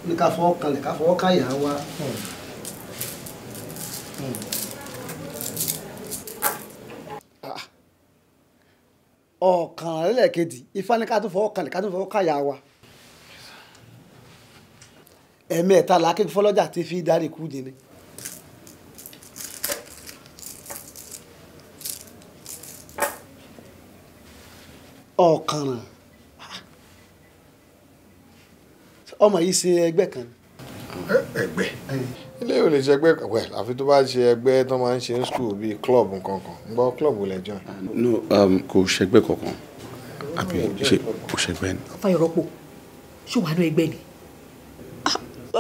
S12: ní ká fọwọ́ kanlẹ̀ ká fọwọ́ káyà wá. ọ̀kànràn lẹ́lẹ́kejì ifá ní ká tún fọwọ́ kanlẹ̀ ká tún fọwọ́ káyà wá. ẹ̀mẹ́ta làákè fọlọ́jà ti fi darí kú di ni. ọ̀kànràn ọmọ yìí ṣe ẹgbẹ́ kan.
S13: ẹgbẹ́ ilé ò lè ṣe ẹgbẹ́ wẹ̀ àfi tó bá ṣe ẹgbẹ́ tó máa ń ṣe ní school bíi club nǹkan kan ń gbọ́ club ò lẹ́jọ́.
S19: no kò ṣẹgbẹ́ kankan àbí ṣe kò ṣẹgbẹ́ ni.
S15: Fayoropo ṣé wàá nú ẹgbẹ́ ni.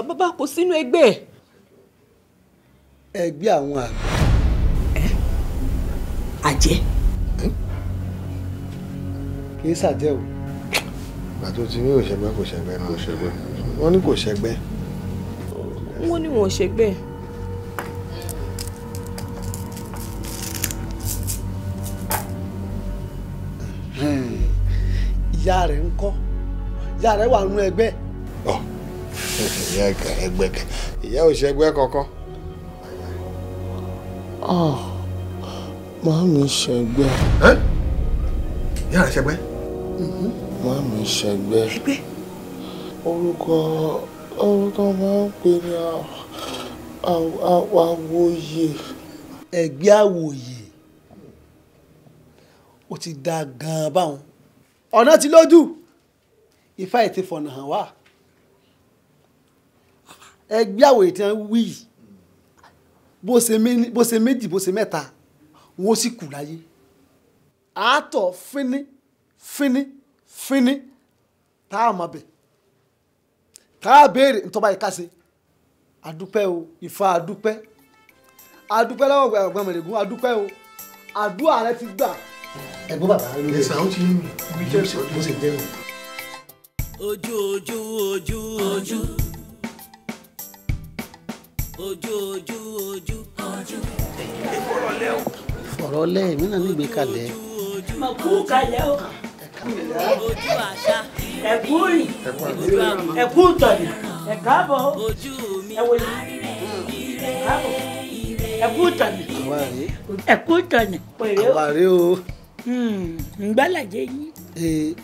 S15: bàbá kò sínú ẹgbẹ́.
S12: ẹgbẹ́ àwọn àgbẹ̀.
S15: àjẹ́.
S12: kì í ṣàjẹ́ o.
S13: ìgbà tó ti ní òṣègbè kò ṣẹgbẹ́ náà ṣẹgbẹ́ wọ́n ní kò ṣẹgbẹ́.
S15: wọ́n ní wọn ò ṣẹgbẹ́.
S12: ìyá rẹ̀ ń kọ́ ìyá rẹ̀ wà nínú ẹgbẹ́.
S13: ìyá ẹgbẹ́ ìyá ò ṣẹgbẹ́ kankan.
S19: Màámi ṣẹgbẹ́.
S13: ìyá rẹ̀ ṣẹgbẹ́.
S19: Màámi ṣẹgbẹ́.
S15: ẹgbẹ́.
S19: orúkọ máa ń pè ní àwòyè.
S12: ẹgbẹ́ àwòyè ó ti da gan-an báwọn ọ̀nà ti lójú ifá ẹ̀ ti fọ̀nà hàn wá ẹgbẹ́ àwòyè tí wọ́n wí bó ṣe méjì bó ṣe mẹ́ta wọ́n sì kù láyé àátọ̀ fíní fíní fíní tá a mọ̀ bẹ̀ tá a béèrè ntọ́ba yìí ká ṣe adúpẹ́ o Ifá adúpẹ́ adúpẹ́ lọ́wọ́ ọ̀gbọ́n mẹ̀rẹ̀gún adúpẹ́ o àdúrà rẹ ti gbà. ẹ̀gbọ́n bàbá rẹ ló dé.
S6: ẹ̀sà ó ti yé mi ibi tí ó sì jẹ́ o.
S1: ojú ojú ojú ojú ojú ojú ojú ojú.
S12: ìfọ̀rọ̀lẹ́ o. ìfọ̀rọ̀lẹ́ mi náà nígbè kalẹ̀.
S16: mo kú kalẹ̀ o.
S1: ojú àṣà
S16: ẹ̀kú rìn ẹ̀kú tọ̀nì ẹ̀káàbọ̀ ẹ̀wọ̀lì ẹ̀káàbọ̀ ẹ̀kú tọ̀nì ẹ̀kú tọ̀nì.
S12: àwa rèé o.
S16: ǹgbàlàjẹ yín.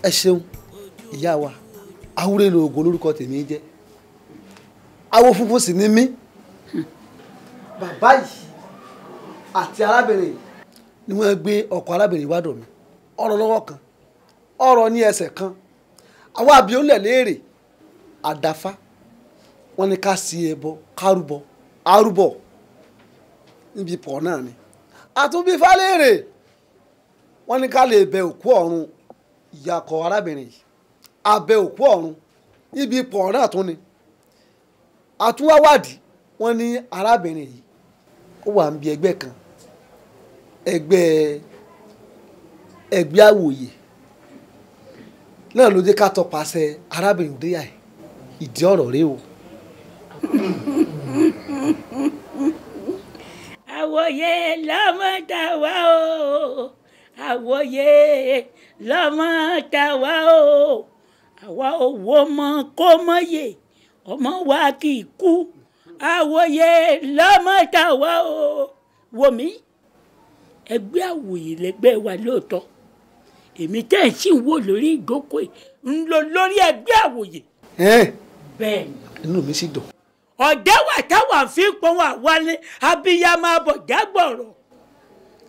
S12: ẹ ṣeun ìyá wa awúrẹ́ lo oògùn olórúkọ tèmi jẹ́ awo funfun sì ni mí bàbá yìí àti arábìnrin ni wọ́n gbé ọkọ̀ arábìnrin wá dọ̀ mí ọ̀rọ̀ lọ́wọ́ kan ọ̀rọ̀ ní ẹsẹ̀ kan àwọn àbíọ́lẹ̀ léèrè àdáfá wọ́n ní ká sí ẹbọ kárúbọ arúbọ níbi pọ̀ náà ni àtúnbí fálẹ́rè wọ́n ní ká lè bẹ òkú ọ̀run ìyàkọ̀ arábìnrin yìí abẹ òkú ọ̀run níbi pọ̀ náà tún ni àtúwáwádìí wọ́n ní arábìnrin yìí ó wà níbi ẹgbẹ́ kan ẹgbẹ́ àwòyè náà ló dé ká tọpasẹ̀ arábìnrin òdeyà ẹ̀ ìdí ọ̀rọ̀ rèé o.
S16: àwòyè lọ́mọ tá wá o àwòyè lọ́mọ tá wá o àwa òwò ọmọ kó mọ́yè ọmọ wa kì í kú àwòyè lọ́mọ tá wá o wò mí ẹgbẹ́ àwòyè lẹ́gbẹ́ wa lóòótọ́ èmi tẹ́ ẹ̀ sì ń wò lórí ìjókòó ń lọ lórí ẹgbẹ́ àwòyè. bẹ́ẹ̀ ni.
S12: inú mi sì dùn.
S16: ọ̀dẹ́ wà táwa fi ń pọ́n wà wálé abiyamọ abọ̀já gbọ̀rọ̀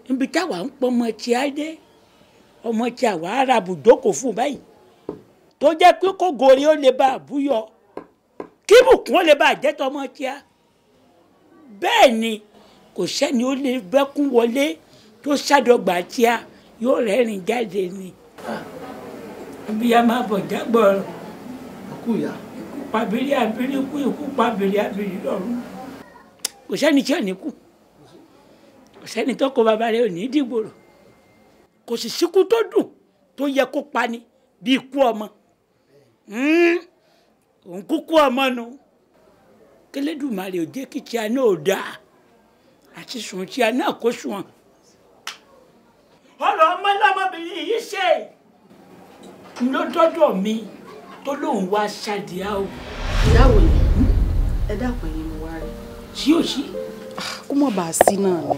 S16: níbi táwa ń pọ́n ọmọ tí a dé ọmọ tí àwa ara bùjókòó fún báyìí tó jẹ́ pé kó gòrí ó lè bá àbúyọ kí bùkún ó lè bá àjẹtọ̀ ọmọ tí a bẹ́ẹ̀ ni kò sẹ́ni ó lè bẹ́kún wọlé tó ṣàdọ̀gbà tí a yóò rẹ́rìn jáde ni abiyamọ abọ̀já gbọ̀rọ̀ ikú pabiri abiri kú ikú pabiri abiri lọ́run kò sẹ́ni tí ò ní kú kò sẹ́ni tó kó bàbá rẹ̀ ò ní dìgbòrò kò sì síkú tó dùn tó yẹ kó pani bí ikú ọmọ òun kúkú ọmọ nu k'Ẹlẹ́dùmarè ò jẹ́ kí tíya náà ò dáa àti sùn tíya náà kó sùn ọ̀rọ̀ ọmọ lọ́mọbìnrin yìí ṣe lọ́dọ́dọ̀ mi tó lóun wá ṣàdíà o.
S20: ìyáwó yìí ẹ dákun ẹ̀yin mo wá rí.
S16: sí ò sí.
S20: kó mọ̀ bá a sí náà ni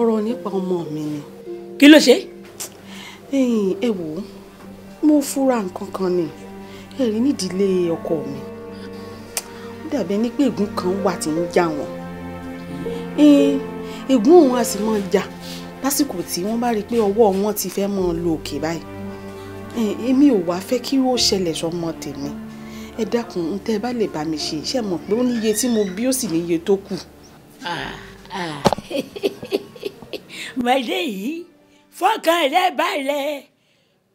S20: ọ̀rọ̀ nípa ọmọ mi ni.
S16: kí ló ṣe.
S20: ẹ wò ó mo fura nǹkan kan ni ẹ rí nídìílé ọkọ mi ó dàbí ẹni pé ègún kan wà tí ń jà wọ́n ègún òun á sì máa jà lásìkò tí wọ́n bá rí i pé ọwọ́ wọn ti fẹ́ máa lo òkè báyìí èmi ò wá fẹ́ kí ó ṣẹlẹ̀ sọmọ tèmi ẹ dákun ń tẹ́ ẹ bá lè bá mi ṣe iṣẹ́ mọ̀ pé ó níye tí mo bí ó sì níye tó kù.
S16: mọ̀lẹ́ yìí fọkàn rẹ balẹ̀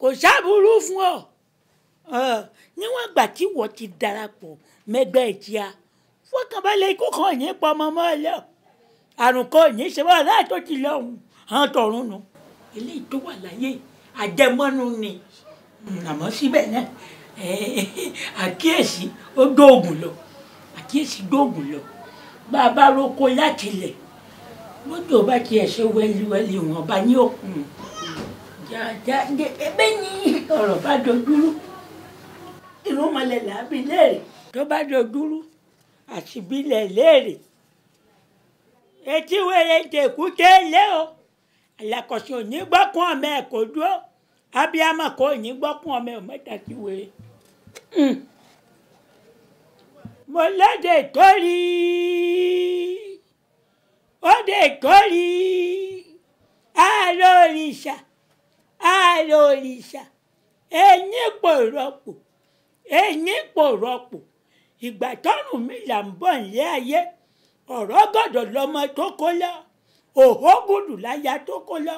S16: kò sábúrú fún ọ níwọ̀n ìgbà tí wọ́n ti darapọ̀ mẹ́gbẹ́ ìjìyà fọkàn balẹ̀ ikú kan yín pọ̀ ọmọ mọ́ ẹ lọ àrùn kan yín ṣe wọ́n láì tó ti lọ́hùn hàn tọ̀run nù eléyìí tó wà láyé àjẹmọ́nú ni àmọ́ síbẹ̀ náà àkíyèsí ó dóògùn lọ àkíyèsí dóògùn lọ bá a bá roko láti lẹ̀ mọ́tò bá tiẹ̀ ṣe wẹ́líwẹ́lí wọn bá ní òkun jàjà ebe ní ọ̀rọ̀ bá dojúrú inú mọ̀lẹ́ làbí léèrè tó bá dojúrú àti bílẹ̀ léèrè etí wẹ́rẹ́ tẹ̀kú tẹ́lẹ̀ o àlàkọ̀sí ò ní gbọ́kún ọmọ ẹ̀ kò dúró abiyamọ kò ní gbọ́kún ọmọ ẹ̀ mẹ́ta ti wéré. mo lóde kórì òde kórì àlọ́ òrìṣà ẹ̀yìn pò rọ́pò ìgbà tọ́rùn mi là ń bọ̀ nílé ayé ọ̀rọ̀ gọ̀dọ̀ lọmọ tó kó lọ
S21: òhó gùdù láyà tó kó lọ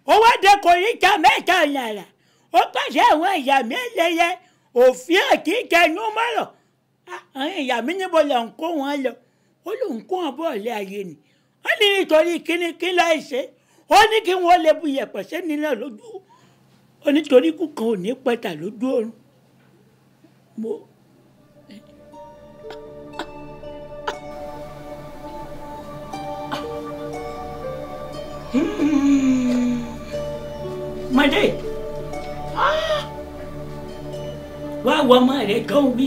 S21: ó wá dé koríta mẹ́ta náírà ó pàṣẹ àwọn ìyá mi lẹ́yẹ òfin àti kẹnu mọ́rọ̀ àwọn ìyá mi níbo lọ ń kó wọn lọ ó lóun kó wọn bọ́ọ̀lù ayé ni wọ́n ní nítorí kíní láì ṣe ó ní kí wọ́n lè bu iyẹ̀pẹ̀ sẹ́ni náà lójú ó nítorí kú kan ò ní pẹ́ta lójú oorun mo. Mọdé wá wọ ọmọ rẹ gan wí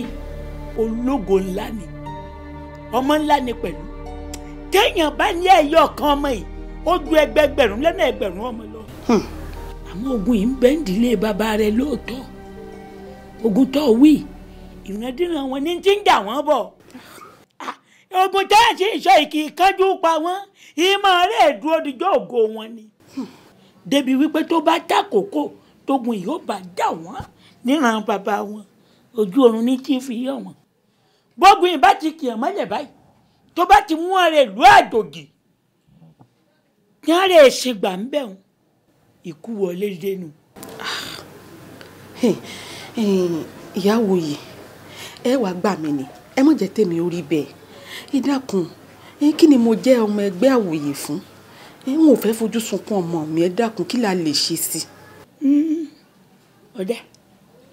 S21: ológo ńlá ni ọmọ ńlá ni pẹ̀lú téèyàn bá ní ẹyọ kan ọmọ yìí ó ju ẹgbẹgbẹ̀rún lọ́nà ẹgbẹ̀rún ọmọ lọ. Àmọ́ ogun yìí ń bẹ nídìílé bàbá rẹ lóòótọ́ ogun tó wí ìrandíran wọn ní ti ń jà wọ́n bọ̀ ogun tó ń ṣe ìṣọ ìkì kánjú pa wọ́n ìmọ̀ rẹ̀ dúró dijọ́ ògo wọn ni débi wípé tó bá dákòókò tógun yìí ó bá jà wọ́n níran bàbá wọn ojú oorun ní tí fi yọ wọn gbógun yìí bá ti kìyàn mọ́lẹ̀ báyìí tó bá ti mú ọ̀rẹ́ ìlú àjòjì ní ọ̀rẹ́ ìṣègbà ń bẹ̀ wọn ikú wọlé dénú.
S20: ìyàwó yìí ẹ wàá gbà mí ni ẹ má jẹ́ tèmi orí bẹ́ẹ̀ ẹ dákun kí ni mo jẹ́ ọmọ ẹgbẹ́ àwòyè fún n ò fẹ́ fojú sunkún ọmọ mi ẹ dákun kí la lè ṣe sí.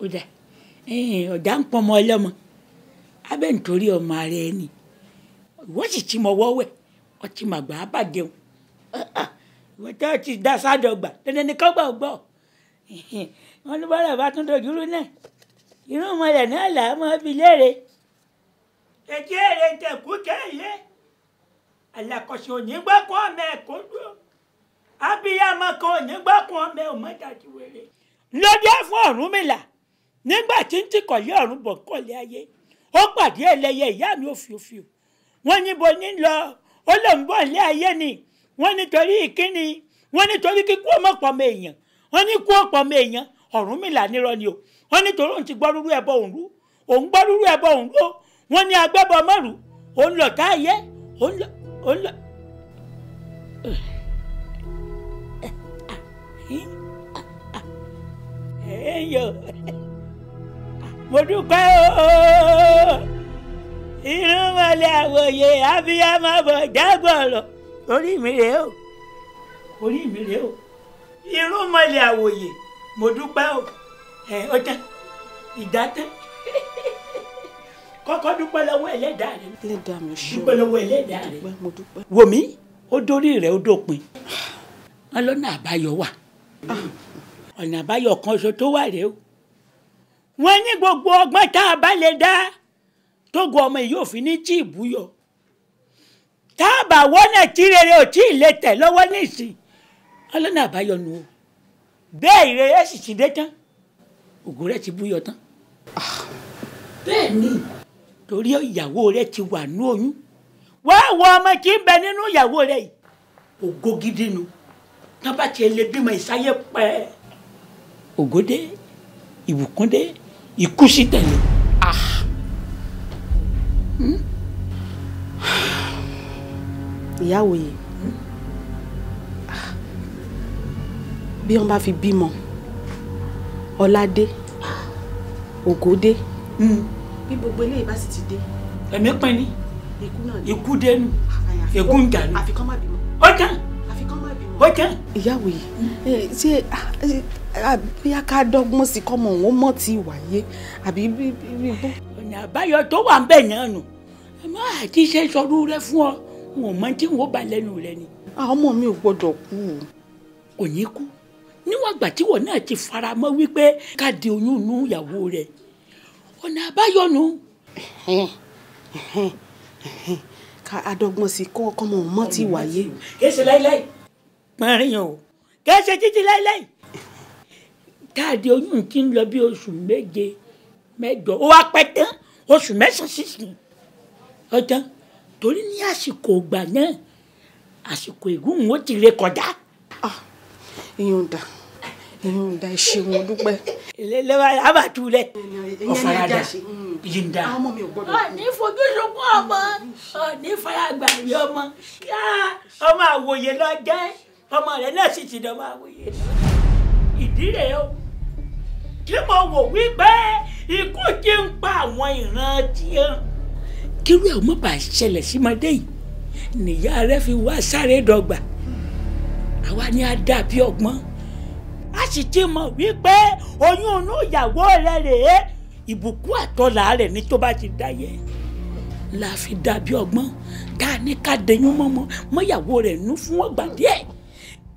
S21: ọ̀dà ń pọnmọ ọlọ́mọ abẹ́ nítorí ọmọ ara ẹni ìwọ́n sì ti mọ wọ́wẹ́ ọtí màgbà bàjẹ́ o ìwọ́n tó ti dá sádọ̀gbà dandan ní kọ́gbà ọgbọ́ wọn ní bọ́lá bá tún dojúrú náà irú ọmọlẹ̀ náà là á mọ́ bí léèrè ètí èrè tẹ̀kú kẹ́lẹ́ alakọ̀sọ̀ onígbàkọ̀ ọmọ ẹ̀kọ́ dúró abiyamọ kan onígbàkọ̀ ọmọ ẹ̀ ọmọdàjú wẹ̀rẹ̀ lọ́jọ́ fún Ọ̀rúnmìlà nígbà tí ń tìkọ̀lé ọ̀run bọ̀ kọ́lé ayé ó pàdé ẹlẹ́yẹ ìyá mi òfìòfìò wọ́n níbo ní lọ ó lòun bọ̀ lé ayé ni wọ́n nítorí ìkíni wọ́n nítorí kíkú ọmọ pọ̀mọ èèyàn wọ́n ní kú ọ̀pọ̀mọ èèyàn Ọ̀rúnmìlà nírọ́ ni o wọ́n nítorí òun ti gbọ́ rúrú ẹbọ òun rú òun gbọ́ rúrú ẹbọ òun rú wọ́n ní agbẹ́bọ mọ́rù òun lọ ká ayé òun lọ. Ẹyọ mo dúpẹ́ ooo irúnmọlẹ̀ àwòye abiyamọ bọ̀ jágbọ̀rọ̀ orí mi rèé o irúnmọlẹ̀ àwòye mo dúpẹ́ o ọjà ìdátẹ́ kọ́kọ́ dúpẹ́ lọ́wọ́ ẹlẹ́dàá rẹ dúpẹ́ lọ́wọ́ ẹlẹ́dàá rẹ wò mí ó dórí rẹ̀ ó dópin wọn lọ́nà àbáyọ wà ọ̀nà àbáyọ kan ṣo tó wà rèé o wọ́n ní gbogbo ọgbọ́n tá a bá lè dá tógo ọmọ yìí ò fi ní tí ìbúyọ tá a bá wọ́nà tí rere ò tí ì lè tẹ̀ lọ́wọ́ nísìn ọlọ́nà àbáyọ nù o bẹ́ẹ̀ ìrere sì ti dé tán ògo rẹ̀ ti búyọ tán bẹ́ẹ̀ ni torí ìyàwó rẹ̀ ti wà ní oyún wá wọ ọmọ tí ń bẹ nínú ìyàwó rẹ̀ yìí ògo gidi nu tán bá tiẹ̀ lè bímọ ìsáyé pẹ́ ògòdè ìbùkúndé ikú sí tẹ̀lé.
S20: ìyàwó yìí bí wọ́n bá fi bímọ ọládé ògòdè bí gbogbo eléyìí bá sì ti dé.
S21: ẹ̀mí pin ni ikú dénú ègún jànú
S20: àfikún má bímọ.
S21: ó tán ó tán.
S20: ìyàwó yìí ṣé bí a ká dọ́gbọ́n sí kọ́mọ òun mọ̀ tí wáyé àbí bí bó.
S21: ọ̀nà àbáyọ tó wà ń bẹ̀ náà nù ẹ má àti ṣe sọdún rẹ fún ọ n ò mọ tí n ò bá lẹ́nu rẹ ni.
S20: ọmọ mi ò gbọ́dọ̀ kú.
S21: kò ní kú níwọ̀n ìgbà tí wọn náà ti fara mọ́ wípé ká di oyún inú ìyàwó rẹ̀ ọ̀nà àbáyọ nù.
S20: ká adọ́gbọ́n sí kọ́mọ òun mọ̀ tí wáyé.
S21: kéṣe láíláí pọ́nrín o kéṣe títí láíláí káàdì oyún tí ń lọ bí oṣù méje mẹ́jọ ó wá pẹ́ tán oṣù mẹ́sàn-án sísìn ọjọ́ torí ní àsìkò ìgbà náà àsìkò ìgún ó ti ré kọjá.
S20: ìyọ̀ǹda ẹ ṣeun dúpẹ́.
S21: lẹ́wà àbàtúlẹ̀ ọ̀fàràdà yìndà. ní fojú sunkún ọmọ ní faragbà rí ọmọ ọmọ àwòye lọ jẹ́ ọmọ rẹ̀ náà sì ti dọ̀mọ àwòye lọ. ìdí rẹ̀ o kí mo wò wípé ikú ti ń pa àwọn ìran tiẹ̀. kírú ẹ̀ mọ́ bá ṣẹlẹ̀ símọdé yìí nìyá rẹ̀ fi wá sáré dọ́gba àwa ni a dà bí ọgbọ́n a sì ti mọ̀ wípé oyún inú ìyàwó rẹ̀ rèé ìbùkún àtọ́là rẹ̀ ní tó bá ti dáyé la fi dà bí ọgbọ́n ká ní ká dẹyún mọ́yàwó rẹ̀ nú fún ọgbà díẹ̀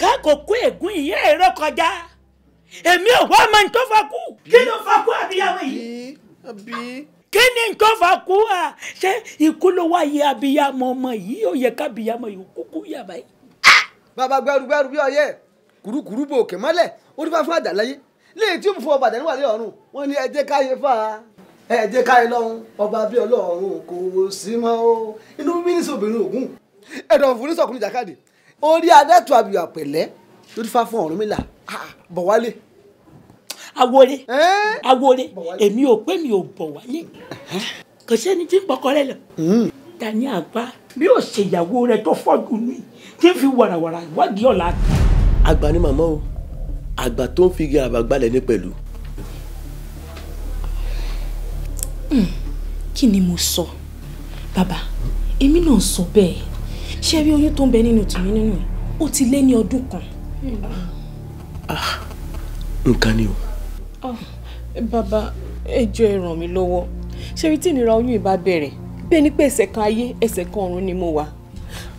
S21: ká kò kó ègún ìyá ẹ̀rọ kọjá èmi ò wá mọ nǹkan fa kú kí ló fa kú abiyamọ yìí kí ni nǹkan fa kú à ṣé ikú ló wáyé abiyamọ ọmọ yìí ó yẹ kábiyamọ yìí kúkú yàbá yìí.
S12: bàbá gbẹrù bí ọyẹ kùrukùru bò òkè mọ́lẹ̀ ó ní fún àjàláyé léyìí tí ó fún ọba àdánù wà ní ọ̀run wọn ní ẹ jẹ́ káyé fà á ẹ jẹ́ káyé lọ́hùn ọba bí ọlọ́run kò sí mọ́ o inú mínísì obìnrin ògún ẹ̀dọ̀ fún ní sọ̀kùnrin jàkadì orí adẹ́tù àbíyà pẹ̀lẹ́ ló ti fà fún Ọ̀rúnmìlà bọ̀ wálé.
S21: Awore èmi ò pé mi ò bọ̀ wálé kò sẹ́ni tí ń pọkọ rẹ lọ tani àgbà bí ó ṣèyàwó rẹ tó fọ́jú ní tí ń fi wàràwàrà ìwádìí ọ̀la.
S3: àgbà ni màmá o àgbà tó ń fi igi àràbà gbalẹ̀ ní pẹ̀lú.
S18: kí ni mo sọ bàbá èmi náà sọ bẹ́ẹ̀ ṣé rí oyún tó ń bẹ nínú Tunmininu ó ti lé ní ọdún kan.
S3: nǹkan ni o.
S18: bàbá ẹ jọ̀ọ́ ẹ ràn mí lọ́wọ́ ṣé rí tí ìnira oyún ìbá bẹ̀rẹ̀ bẹ́ẹ̀ ni pé ẹsẹ̀ kan ayé ẹsẹ̀ kan ọ̀run ni mo wà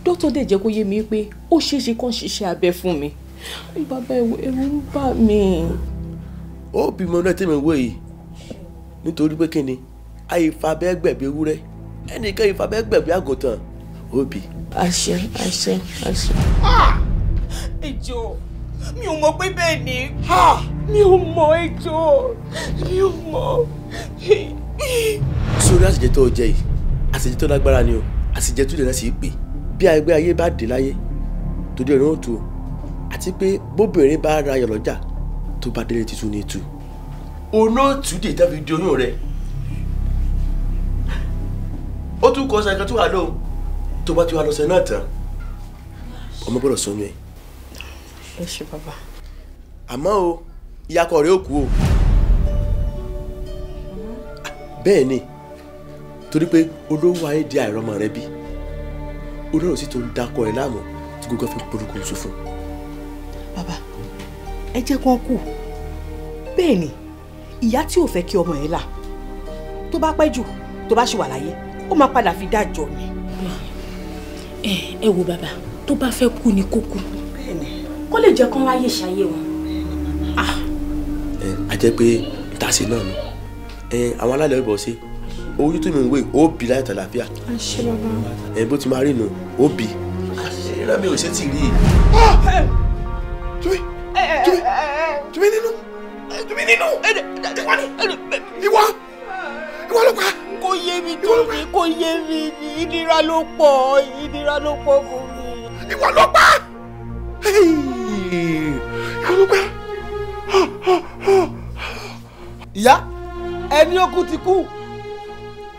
S18: dókítà dẹ̀ jẹ́ kó yé mi pé ó ṣeéṣe kán ṣiṣẹ́ abẹ fún mi bàbá ẹ̀rù ń bà mí.
S3: ó bímọ náà tẹ́mi wò yìí nítorí pé kí ni àìfàbẹ́gbẹ̀bí ewúrẹ́ ẹnìkan ìfàbẹ́gbẹ̀bí àgùntàn òbí.
S18: àṣẹ.
S16: ẹ jọ̀ọ́ mi ò mọ̀ pé bẹ́ẹ̀ ni mi ò mọ̀ ẹ jọ̀ọ́ mi ò mọ̀.
S3: sórí àṣìjẹ tó jẹ yìí àṣìjẹ tó lágbára ni o àṣìjẹ tó lè náà sì pè bí ẹgbẹ́ ayé bá dé láyé tó dé ìrún òtún àti pé bóbìnrin bá ra ayọ̀ lọ́jà tó bá délé títún ní tú olóòtú dè tẹ́ fi di oyún rẹ̀ ó tún kọ́ ṣàkóso tó wà lóhùn tó bá ti wà lọ́sẹ̀ náà tán ọmọ gbọ́dọ̀ sọnù ẹ̀.
S18: ẹ ṣé bàbá.
S3: àmọ́ o ìyàkọ̀ rẹ̀ ó kú o bẹ́ẹ̀ ni torí pé olówó ayé di àìrọ́mọ rẹ bí olóró sì tó ń dakọ̀ ẹ̀ láàmú tí gbogbo fi polúkú sùn fún.
S22: bàbá ẹ jẹ́ kó kú bẹ́ẹ̀ ni ìyá tí ò fẹ́ kí ọmọ ẹ̀ là tó bá pẹ́ jù tó bá ṣì wà láyé ó máa padà fi dájọ́ ni.
S18: ẹ wo bàbá tó bá fẹ́ kú ni kó kú kó lè jẹ́ kán ráyè ṣayé wọn.
S3: a jẹ́ pé ìtàsí náà ni àwọn alálẹ̀ ọ̀bọ̀ ṣe oyún tó mi ń wé ó bì láyé tàlàfíà.
S18: àṣẹ bàbá.
S3: bó ti máa rí nu ó bì ìran mi ò ṣe tì rí i.
S16: Tunmininu ìwọ ló pa. kò yé mi tó mi kò yé mi ní ìnira ló pọ̀ fún mi. ìwọ ló pa.
S12: ìyá ẹni ó kú ti kú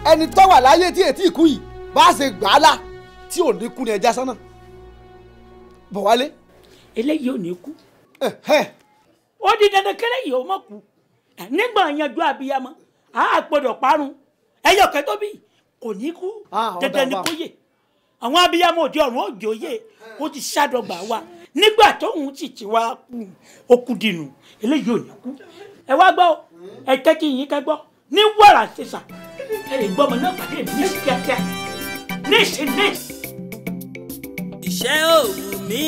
S12: ẹni tó wà láyé tí ètí ìkú yìí bá ṣe gbà á là tí ò ní kú ní ẹja sánà bọ̀ wálé.
S21: eléyìí ò ní kú ó di dandan kẹlẹ yìí ó mọ kú nígbà yanjú abiyamọ a gbọ́dọ̀ parun ẹyọ kẹtọ bí kò ní kú dandan ni kò yè àwọn abiyamọ òde ọ̀run òjò yè ó ti ṣàdọgba wa nígbà tóun sì ti wá kú ó kú dìnnú eléyìí ò ní kú ẹ wá gbọ́ ẹ tẹ́tí yín kẹ́ gbọ́ ní wàrà ṣẹṣà ẹ lè gbọ́ ọmọ náà pàdé mi ní kíákíá ní ìṣẹ̀lẹ̀.
S1: ìṣẹ́ òwú mi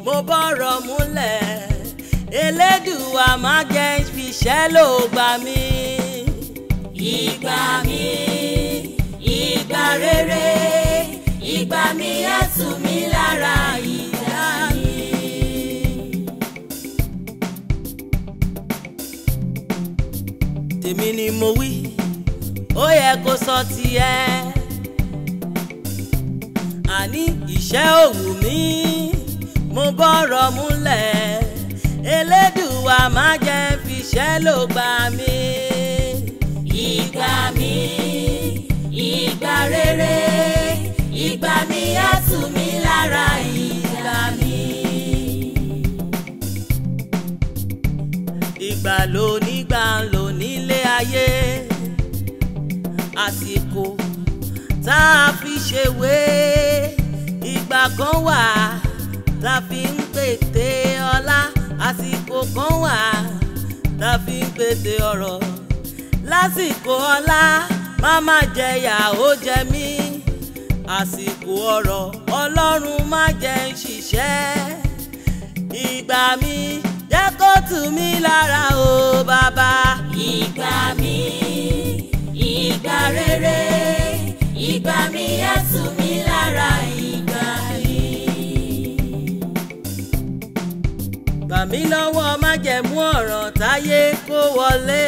S1: mo bọ́rọ̀ múlẹ̀ Elédùà má jẹ́ fiṣẹ́ ló gbà mí. ìgbà mi ìgbà rere ìgbà mi á tù mí lára ìyá mi. tèmi ni mo wí ó yẹ kó sọ tiẹ̀ àní ìṣẹ́ òwú mi mo bọ́rọ̀ múlẹ̀ Elédùà má jẹ́ fiṣẹ́ ló gbà mí.
S10: Ìgbà mi, ìgbà rere, ìgbà mi á tù mí lára ìgbà mi.
S1: Ìgbà ló nígbà ló nílé ayé, àsìkò tá a fi ṣèwé. Ìgbà kan wà tá a fi ń pète ọlá, àsìkò kan wà tá a fi ń pète ọrọ̀. Lásìkò ọlá má má jẹyà ó jẹ mí, àsìkò ọrọ̀ Ọlọ́run má jẹ́ ń ṣiṣẹ́. Ìgbà mi jẹ́ kó tù mí lára o bàbá.
S10: Ìgbà mi, ìgbà rere, ìgbà mi á tù mí lára ìgbà mi.
S1: Gbà mí lọ́wọ́ májẹ̀mú ọ̀ràn táyé kó wọlé.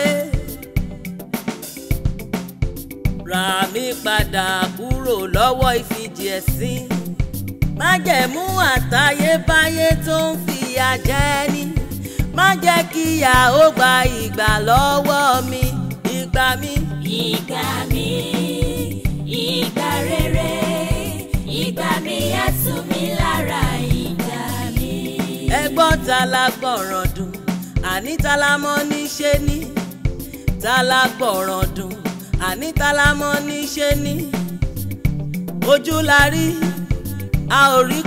S1: Rà mí padà kúrò lọ́wọ́ ìfijì ẹ̀sín. Májẹ̀mú àtayébáyé tó ń fìyà jẹ ni. Má jẹ́ kíyà ó gba ìgbà lọ́wọ́ mi. Ìgbà mi,
S10: ìgbà mi, ìgbà rere, ìgbà mi á tù mí lára ìgbà mi.
S1: Ẹgbọ́n ta la gbọ̀ràn dùn, àní ta la mọ̀ níṣe ní. Ta la gbọ̀ràn dùn, àní ta la mọ̀ níṣe ní. Ojú la rí, a ò rí.